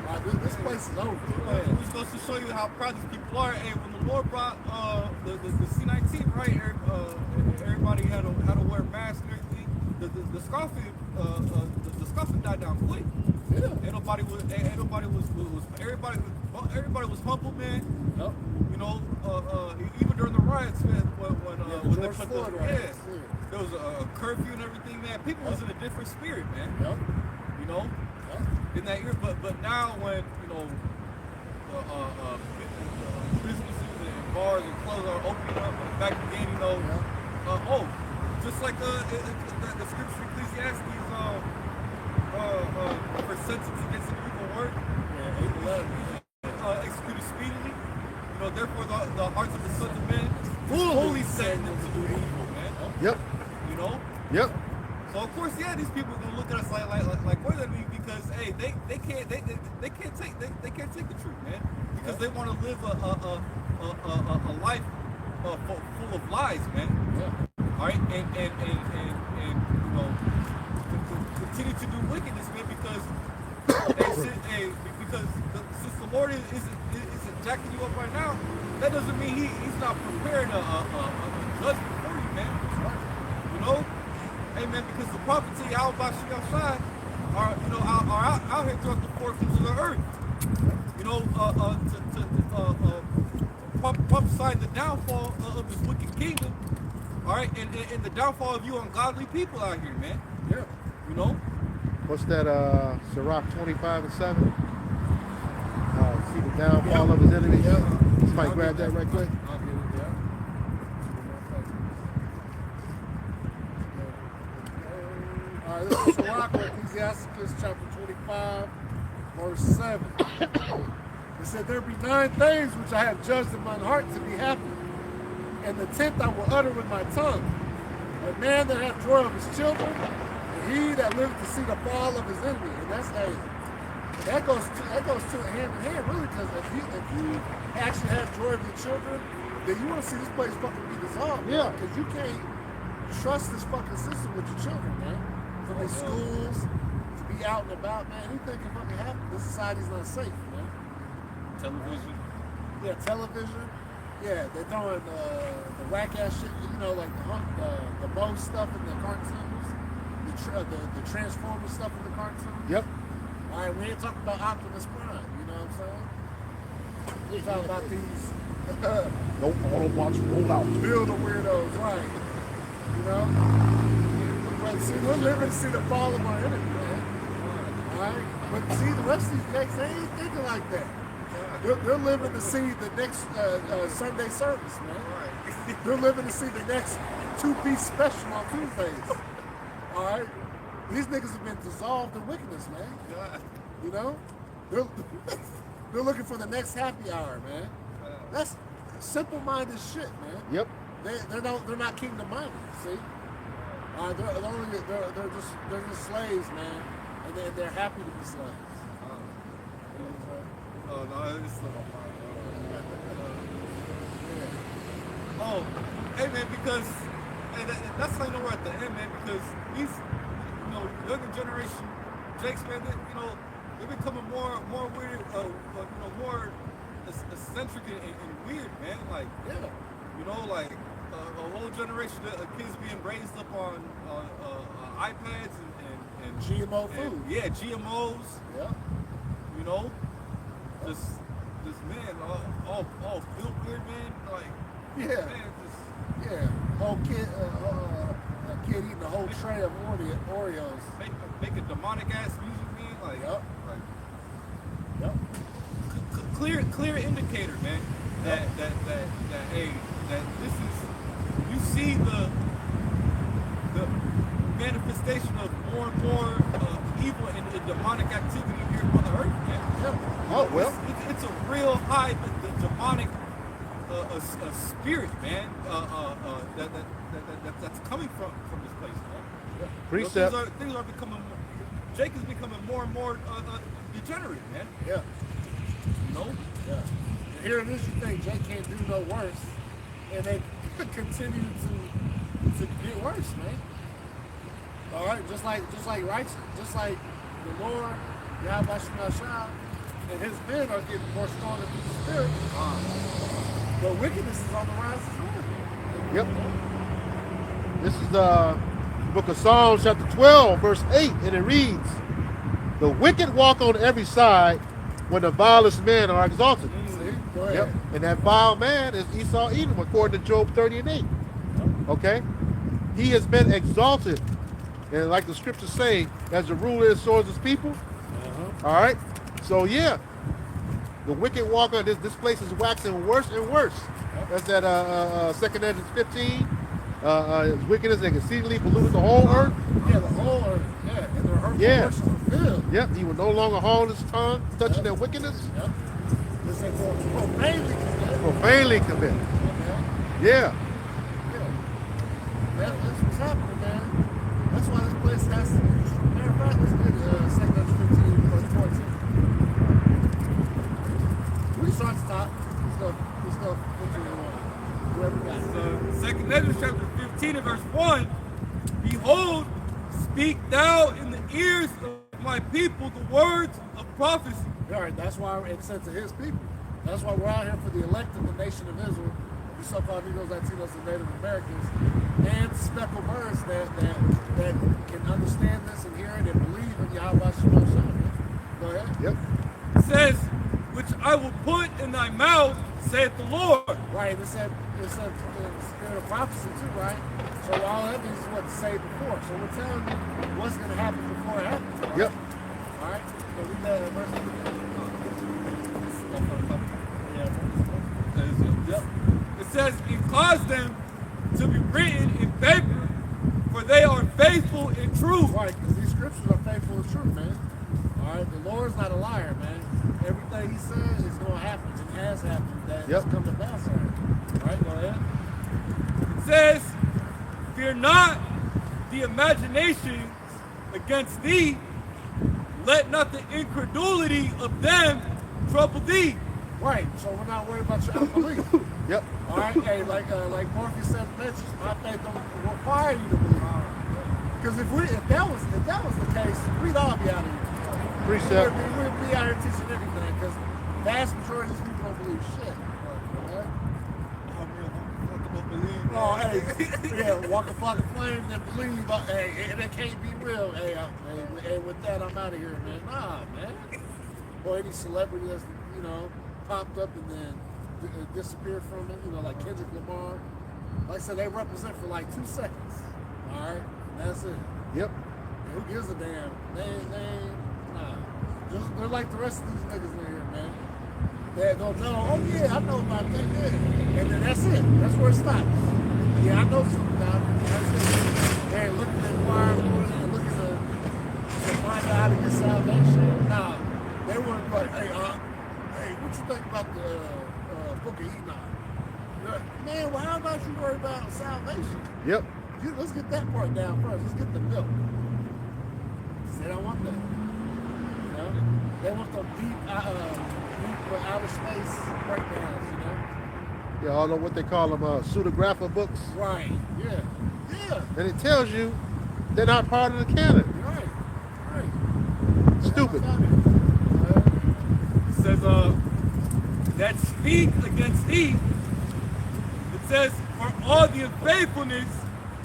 All right, this place is over. We're supposed to show you how proud these people are. And when the Lord brought the C-19, right, everybody had to wear masks and everything. The scoffing died down quick. Yeah. Everybody was humble, man. Yep. You know, even during the riots, man, when they George put Floyd riots, yeah. there was a curfew and everything, man. People was in a different spirit, man. Yep. You know, in that year, but now when businesses and bars and clubs are opening up back again, just like the scripture Ecclesiastes, for sentence against an evil word, executed speedily. Therefore the hearts of the sons of men fully set them to do evil, man. Yep. You know. Yep. So of course, yeah, these people are gonna look at us like more than me because hey, they can't take the truth, man, because they want to live a life full of lies, man. Yeah. All right, and continue to do wickedness, man, because since the Lord isn't jacking you up right now, that doesn't mean he's not preparing a judgment for you, man. You know. Hey man, because the prophets of Yahweh outside are out here throughout the four corners of the earth. Prophesying the downfall of this wicked kingdom. All right, and the downfall of you ungodly people out here, man. Yeah. You know. What's that? Sirach 25:7. See the downfall of his enemies. Yep. Somebody grab that right quick. I'll get it, yeah. All right, this is Sirach, Ecclesiastes chapter 25, verse 7. It said, there be 9 things which I have judged in mine heart to be happy, and the 10th I will utter with my tongue. A man that hath joy of his children, and he that liveth to see the fall of his enemy. And that's that goes to hand in hand, really, because if you actually have joy of your children, then you want to see this place fucking be dissolved. Yeah. Because you can't trust this fucking system with your children, man. From these schools to be out and about, man. Anything can fucking happen. This society's not safe, man. Television. Yeah, television. Yeah, they're throwing the whack ass shit, like the Moe stuff in the cartoons, the Transformers stuff in the cartoons. Yep. All right, we ain't talking about Optimus Prime. You know what I'm saying? We talking about these No Autobots roll out. builder weirdos, right? You know. But see, we're living to see the fall of our enemy, man. All right, but see, the rest of these guys, they ain't thinking like that. They're living to see the next Sunday service, man. They're living to see the next two-piece special on Tuesdays. All right, these niggas have been dissolved in wickedness, man. You know, they're looking for the next happy hour, man. That's simple-minded shit, man. Yep. They're not kingdom-minded. See, they're just slaves, man, and they're happy to be slaves. Oh, no, it's still on Oh, hey man, because that's how you know we're at the end, man. Because these, younger generation, Jakes, man, they're becoming more weird, more eccentric and weird, man. Like, like a whole generation of kids being raised up on iPads and GMO food. Yeah, GMOs. Yeah. Just man, all feel weird, man. Like, Yeah. man, Yeah. Whole kid, a kid eating a whole tray of Oreos. make a demonic ass music, man. Like, Yep. clear indicator, man. That hey, that this is, you see the manifestation of more and more evil and demonic activity here on the earth, man. Yeah. Oh, well. It's a real high the demonic spirit, man. That's coming from this place, man. Precept. Things are becoming. Jake is becoming more and more degenerate, man. Yeah. Yeah. And here it is, you think Jake can't do no worse, and they continue to get worse, man. All right, just like righteous, just like the Lord, Yahweh Shemashah, and his men are getting more stronger through the spirit. But wickedness is on the rise as well. Yep. This is the book of Psalms, chapter 12, verse 8, and it reads, "The wicked walk on every side when the vilest men are exalted." See? Go ahead. Yep. And that vile man is Esau Edom, according to Job 30 and 8. Okay? He has been exalted. And like the scriptures say, as the ruler restores his people. All right? So, yeah. The wicked walk on this place is waxing worse and worse. That's that 2nd Ezra 15. His wickedness and exceedingly polluted the whole earth. Yeah, the whole earth. Yeah, and their hurtful works are filled. Yep, he will no longer hold his tongue, touching their wickedness. Yep. This ain't profanely commit. Profanely commit. Okay. Yeah. That's what's happening, man. That's why this place has to be. Matter of fact, let's get 2nd Ezra 15, verse 14. We can start to stop. Let's go. Whoever got it. 2nd Ezra chapter 15 and verse 1. Behold, speak thou in the ears of my people the words of prophecy. All right, that's why it said to his people. That's why we're out here for the elect of the nation of Israel, the so-called Negroes, Latinos, and Native Americans, and speckled birds that can understand this and hear it and believe in Yahweh Shemashah. Go ahead. Yep. It says, which I will put in thy mouth, saith the Lord. Right, it said the spirit of prophecy too, right? So all that means is what to say before. So we're telling you what's going to happen before it happens. Right? Yep. All right. So read that verse. Yep. It says, and cause them to be written in paper, for they are faithful and true. Right, because these scriptures are faithful and true, man. All right, the Lord's not a liar, man. Everything he says is going to happen. It has happened. That's come to pass already. All right, go ahead. It says, fear not the imaginations against thee, let not the incredulity of them trouble thee. Right, so we're not worried about your unbelief. Yep. All right, hey, like Morpheus said, mentions, my faith don't require you to believe. Because if that was the case, we'd all be out of here. Precept. We'd be out here teaching everything, because vast majority of these people don't believe shit. believe. Oh, hey, yeah, walk a flock of flames and believe, hey, and it can't be real. Hey, with that, I'm out of here, man. Nah, man. Or any celebrity that's, you know, popped up and then disappeared from it, you know, like Kendrick Lamar. Like I said, they represent for like 2 seconds. All right, that's it. Yep. Who gives a damn? Nah. They're like the rest of these niggas in here, man. They don't know, oh yeah, I know about that, yeah. And then that's it. That's where it stops. Yeah, I know something about it. That's it. They ain't looking at Bible and looking to find out how to get salvation. Nah, they weren't like, hey, what you think about the Book of Enoch? Man, well, how about you worry about salvation? Yep. Let's get that part down first. Let's get the milk. They don't want that. You know? They want the deep outer space breakdowns, you know? Yeah, all of what they call them pseudographer books. Right, yeah. And it tells you they're not part of the canon. Right. Stupid. It says, that speak against thee, it says, for all the unfaithfulness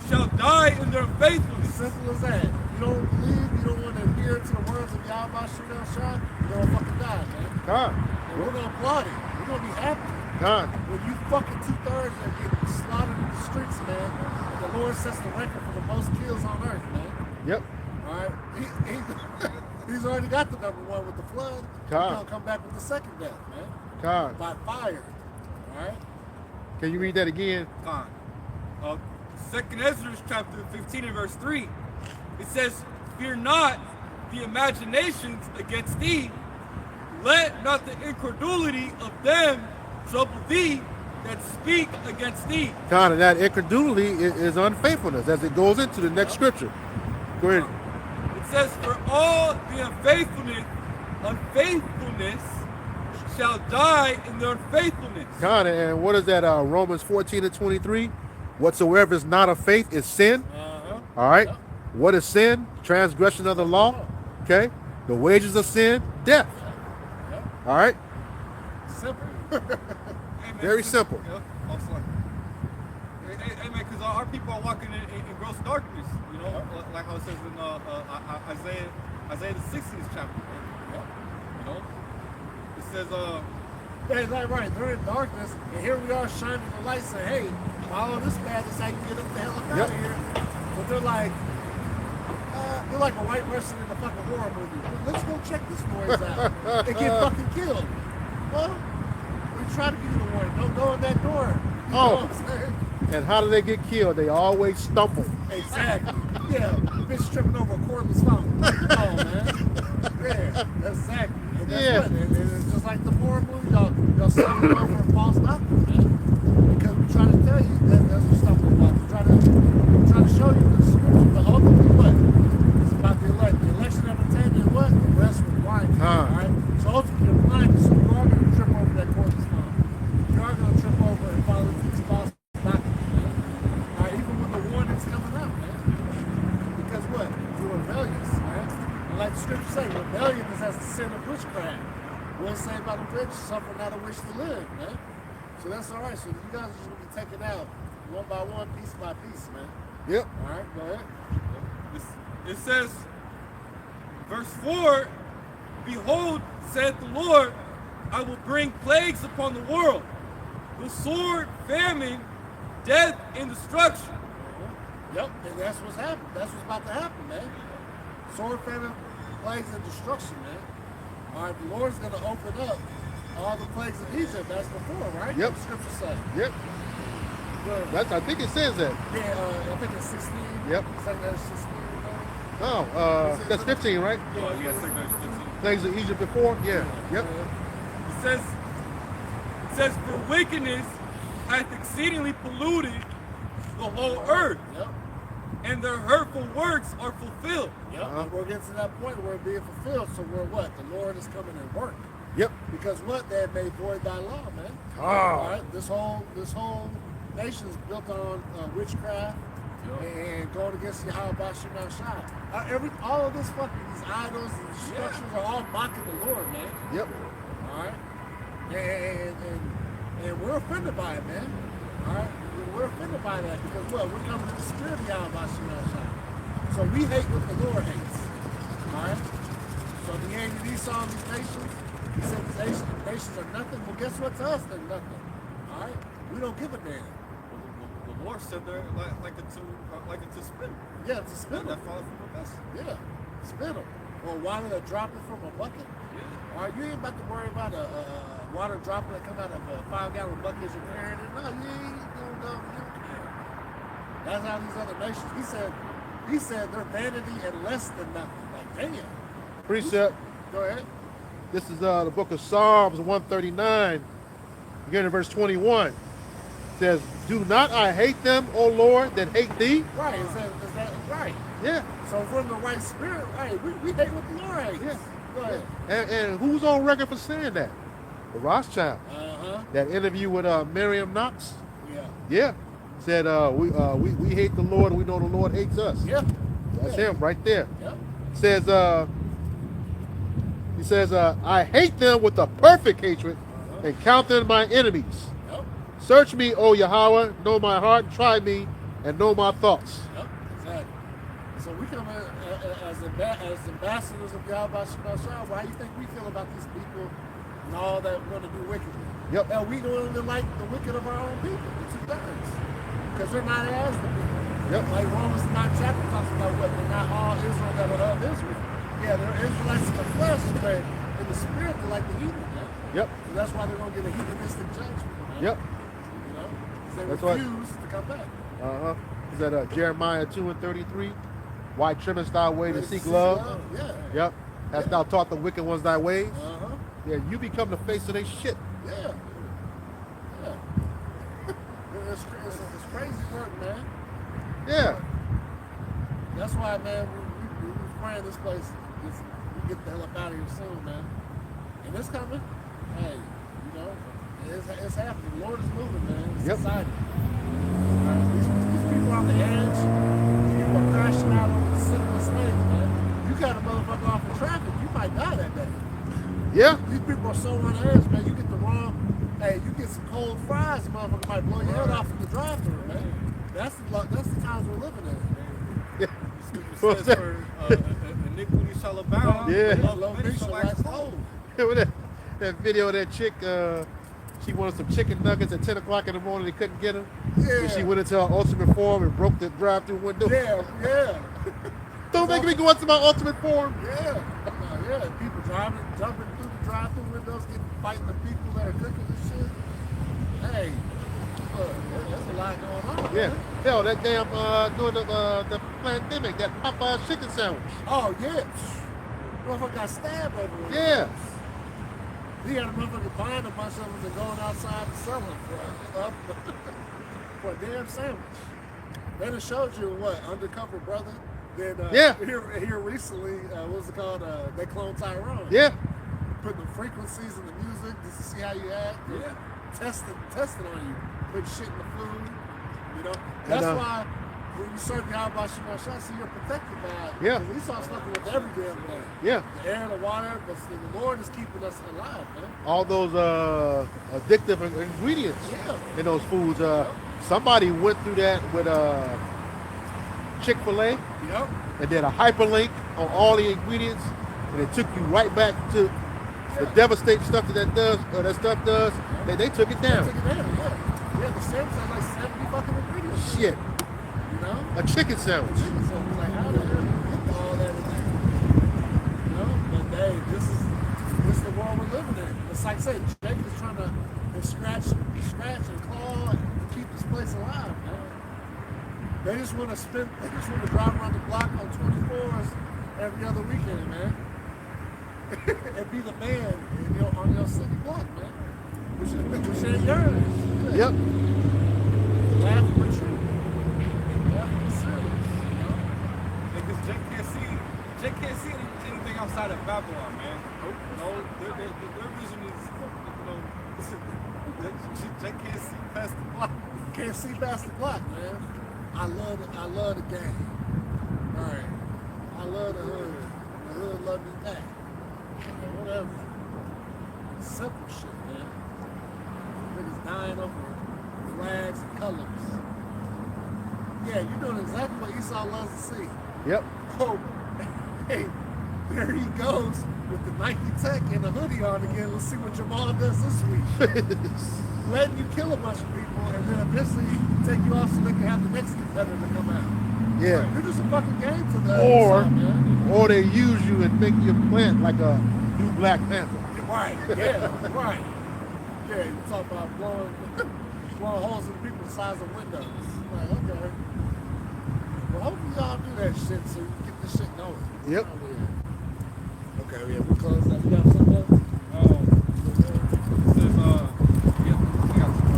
shall die in their faithfulness. Simple as that. You don't believe, you don't want to adhere to the words of Yahweh Shah, you're going to fucking die, man. God. And we're going to applaud it. We're going to be happy. God. When you fucking 2/3 and get slaughtered in the streets, man, and the Lord sets the record for the most kills on earth, man. Yep. All right? He's already got the number one with the flood. God. He's going to come back with the second death, man. God. By fire. All right? Can you read that again? Con. 2nd Ezra chapter 15 and verse 3. It says, fear not the imaginations against thee, let not the incredulity of them trouble thee that speak against thee. God, and that incredulity is unfaithfulness as it goes into the next scripture. Go ahead. It says, for all the unfaithfulness shall die in their unfaithfulness. God, and what is that? Romans 14 and 23. Whatsoever is not of faith is sin. All right. Yep. What is sin? Transgression of the law. Okay. The wages of sin, death. Yep. All right. Simple. Hey, man, Very simple. Yeah, also. Hey, man, because our people are walking in gross darkness. You know, like how it says in Isaiah the 16th chapter. You know, it says, Yeah, that's right. They're in darkness, and here we are shining the light saying, hey, follow this path. This how you get up the hell up out of here. But they're like a white person in a fucking horror movie. Let's go check this noise out. They get fucking killed. Well, we try to give you the warning. Don't go in that door. You know what I'm saying? And how do they get killed? They always stumble. Exactly. Yeah, bitch tripping over a cordless phone. Come on, man. Yeah, that's exactly. And that's what. And it's just like the horror movie. Y'all stumbling over a false doctrine, man. Because we try to tell you that that's what stumbling about. We try to show you the scripture, but ultimately what? It's about the elect. The election of the ten and what? The rest was blind. All right. So ultimately you're blind, so you are going to trip over that cordless phone. You are going to trip over and follow these false doctrines, man. All right, even when the warning's coming out, man. Because what? You're rebellious, man. And like the scripture say, rebellion is as the sin of witchcraft. We'll say about the rich, suffer not a wish to live, man. So that's all right. So you guys are just going to be taken out one by one, piece by piece, man. Yep. All right, go ahead. it says, verse 4, behold, saith the Lord, I will bring plagues upon the world, the sword, famine, death, and destruction. Yep, and that's what's happening. That's what's about to happen, man. Sword, famine, plagues, and destruction, man. All right, the Lord's going to open up all the plagues of Egypt as before, right? Yep. The scripture says. Yep. That's, I think it says that. Yeah, I think it's 16. Yep. It's like that's 16. Oh, that's 15, right? Oh, yes, sir. Plagues of Egypt before? Yeah. Yep. It says, for wickedness hath exceedingly polluted the whole earth, Yep. and their hurtful works are fulfilled. Yep. And we're getting to that point where it's being fulfilled. So we're what? The Lord is coming and work. Yep. Because what? They have made void thy law, man. Oh. All right. This whole nation is built on witchcraft and going against Yahweh Shema Shai. All of this fucking these idols and these structures are all mocking the Lord, man. Yep. All right. And we're offended by it, man. All right. we're offended by that because what? We're coming to the spirit of Yahweh Shai. So we hate what the Lord hates. Alright? So if he hated Esau and these nations, he said these nations are nothing. Well, guess what? To us, they're nothing. Alright? We don't give a damn. The Lord said they're like it's a spin. Yeah, it's a spin. That falls from a vessel. Yeah, spin them. Or water that dropping from a bucket. Yeah. All right, you ain't about to worry about a water droplet that come out of a 5-gallon bucket as you're carrying it. No, you ain't doing nothing. You don't care. That's how these other nations. He said they're vanity and less than nothing. Like, damn. Precept. Go ahead. This is the book of Psalms 139, beginning in verse 21. It says, do not I hate them, O Lord, that hate thee? Right, is that right? Yeah. So if we're in the right spirit, right, we hate what the Lord hates. Yeah. Go ahead. And who's on record for saying that? The Rothschild. Uh-huh. That interview with Miriam Knox. Yeah. Yeah. Said we hate the Lord, we know the Lord hates us. Yeah. That's him right there. Yeah. Says he says, I hate them with a perfect hatred and count them my enemies. Yep. Search me, O Yahweh, know my heart, and try me, and know my thoughts. Yep, exactly. So we come in as ambassadors of Yahweh Shemashah. Why do you think we feel about these people and all that we're going to do wickedly? Yep. Now we doing it like the wicked of our own people, the 2 thirds. Because they're not as the people. Yep. Like Romans 9 chapter talks about what they're not all Israel that are of Israel. Yeah, they're Israelites in the flesh, but in the spirit they're like the heathen. Man. Yep. So that's why they're going to get a heathenistic judgment. Man. Yep. You know? 'Cause they That's refuse to come back. Is that Jeremiah 2:33? Why trimmest thy way to seek love? Yeah. Yep. Hast thou taught the wicked ones thy ways? Uh-huh. Yeah, you become the face of their shit. Yeah. Yeah. it's crazy work, man. Yeah. That's why, man, we praying this place. We get the hell up out of here soon, man. And it's coming. Hey, you know, it's happening. The Lord is moving, man. It's exciting. These people on the edge, people are crashing out over the simplest things, man. You got a motherfucker off in traffic, you might die that day. Yeah. These people are so on edge, man. You get the wrong, hey, you get some cold fries, the motherfucker might blow your head off in the drive-thru, man. That's the times we're living in. Yeah. It says for iniquity shall abound. Yeah. Love many shall wax cold. that video of that chick, she wanted some chicken nuggets at 10 o'clock in the morning. They couldn't get them. Yeah. And she went into her ultimate form and broke the drive-thru window. Yeah. Don't make me go into my ultimate form. Yeah. Yeah. People jumping through the drive-thru windows, fighting the people that are cooking and shit. Hey, look, there's a lot going on. Yeah. Man. Hell, that damn during the pandemic, that Popeye chicken sandwich. Oh yeah. Motherfucker got stabbed over it. Yeah. He had a motherfucker buying a bunch of them and going outside and selling for a damn sandwich. Then it showed you what undercover brother. Then here recently, what's it called? They cloned Tyrone. Yeah. Putting the frequencies in the music just to see how you act. Yeah. Testing on you. Putting shit in the food. You know. That's why when you serve Yahweh Shemashah, see you're protected by it. Yeah. We saw fucking with every damn thing. Yeah. The air, the water, but the Lord is keeping us alive, man. All those addictive ingredients Yeah. in those foods. Somebody went through that with Chick-fil-A Yep. and did a hyperlink on all the ingredients, and it took you right back to the devastating stuff that stuff does. They took it down. Took it down, yeah. Yeah, the sandwich had like 70 fucking ingredients. Shit. You know? A chicken sandwich. So it's like, how the hell did you get all that in there? You know? But hey, this is the world we're living in. It's like I say, Jake is trying to scratch and claw and keep this place alive, man. They just want to drive around the block on 24s every other weekend, man. And be the man on your city block, man. Which ain't yours. Yep. Laugh with you. Laugh with serious, you know? Because Jake can't see anything outside of Babylon, man. No, their vision is, Jake can't see past the block. Can't see past the block, man. I love the game. All right. I love the hood. The hood love me back. Whatever. Simple shit, man. Niggas dying over rags and colors. Yeah, you're doing exactly what Esau loves to see. Yep. Oh, hey, there he goes with the Nike Tech and the hoodie on again. Let's see what Jamal does this week. Letting you kill a bunch of people and then eventually take you off so they can have the next competitor to come out. Yeah. You're just a fucking game to the Or, Esau, man. or they use you and make you plant like a new Black Panther. Right, yeah, right. Yeah, you talk about blowing holes in people the size of windows. Like, okay. Well, hopefully y'all do that shit so you can get this shit going. Yep. Okay, yeah, we close that. You got something else?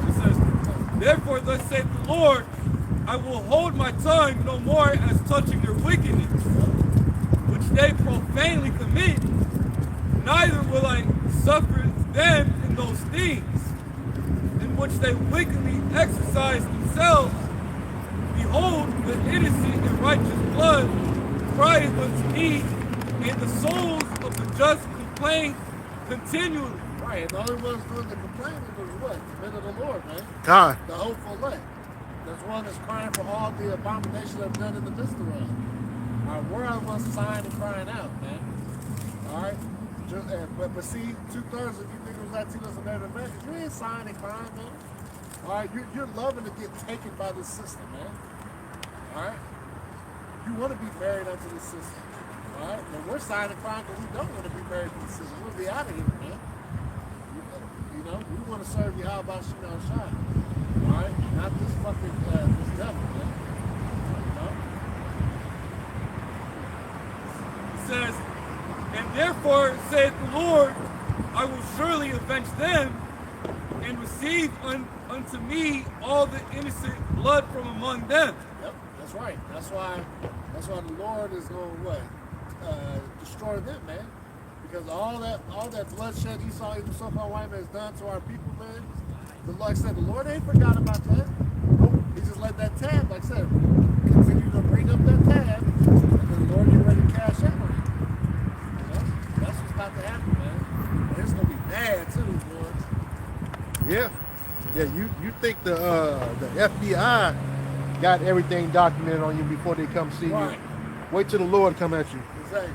It says, therefore, thus saith the Lord, I will hold my tongue no more as touching their wickedness, which they profanely commit, neither will I suffer them in those things, in which they wickedly exercise themselves. Behold, the innocent and righteous blood crieth unto me, and the souls of the just complain continually. Right, and the only ones doing the complaining was what? The men of the Lord, man. God. The hopeful elect. There's one that's crying for all the abominations that have done in the midst of us. All right, we're the ones sighing and crying out, man. All right? But see, 2/3 of you think it was Latinos and Native Americans, you ain't sighing and crying, man. All right? You're loving to get taken by this system, man. All right? You want to be married unto the system. All right? And we're sighing and crying because we don't want to be married to the system. We'll be out of here, man. You know, we want to serve you. How about you know, shine? All right? Not this fucking, this devil, man. You know? It says, and therefore saith the Lord, I will surely avenge them, and receive unto me all the innocent blood from among them. Yep, that's right. That's why the Lord is going to what? Destroy them, man. Because all that bloodshed Esau, even so-called white man, has done to our people, man. Like I said, the Lord ain't forgot about that. Nope. He just let that tab, like I said, continue to bring up that tab, and then the Lord get ready to cash out on it. You know? That's what's about to happen, man. And it's gonna be bad too, boys. Yeah. Yeah, you think the FBI got everything documented on you before they come see Right. you. Wait till the Lord come at you. Exactly.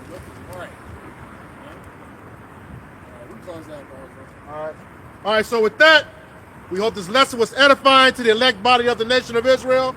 Right. We close that, bro. All right, so with that, we hope this lesson was edifying to the elect body of the nation of Israel.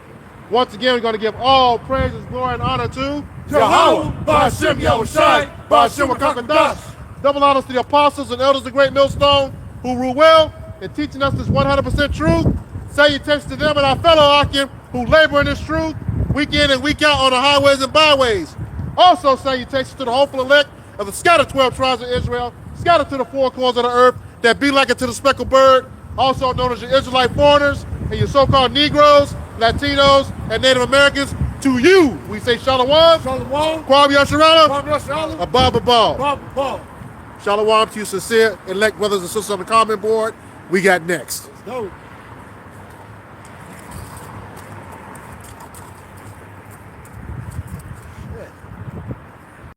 Once again, we're going to give all praises, glory, and honor to Yahweh, Ba'ashem Yahushai, Ba'ashem Wakakadash. double honors to the apostles and elders of the great millstone who rule well in teaching us this 100% truth. Salutations to them and our fellow Akim who labor in this truth week in and week out on the highways and byways. Also salutations to the hopeful elect of the scattered 12 tribes of Israel, scattered to the four corners of the earth, that be like it to the speckled bird, also known as your Israelite foreigners and your so-called Negroes, Latinos, and Native Americans. To you, we say Shalom, Shalom. Kwam Yasharala, Kwam Yasharala. Abba Babal. Bob. Shalom to you sincere elect brothers and sisters on the comment board. We got next. Let's go.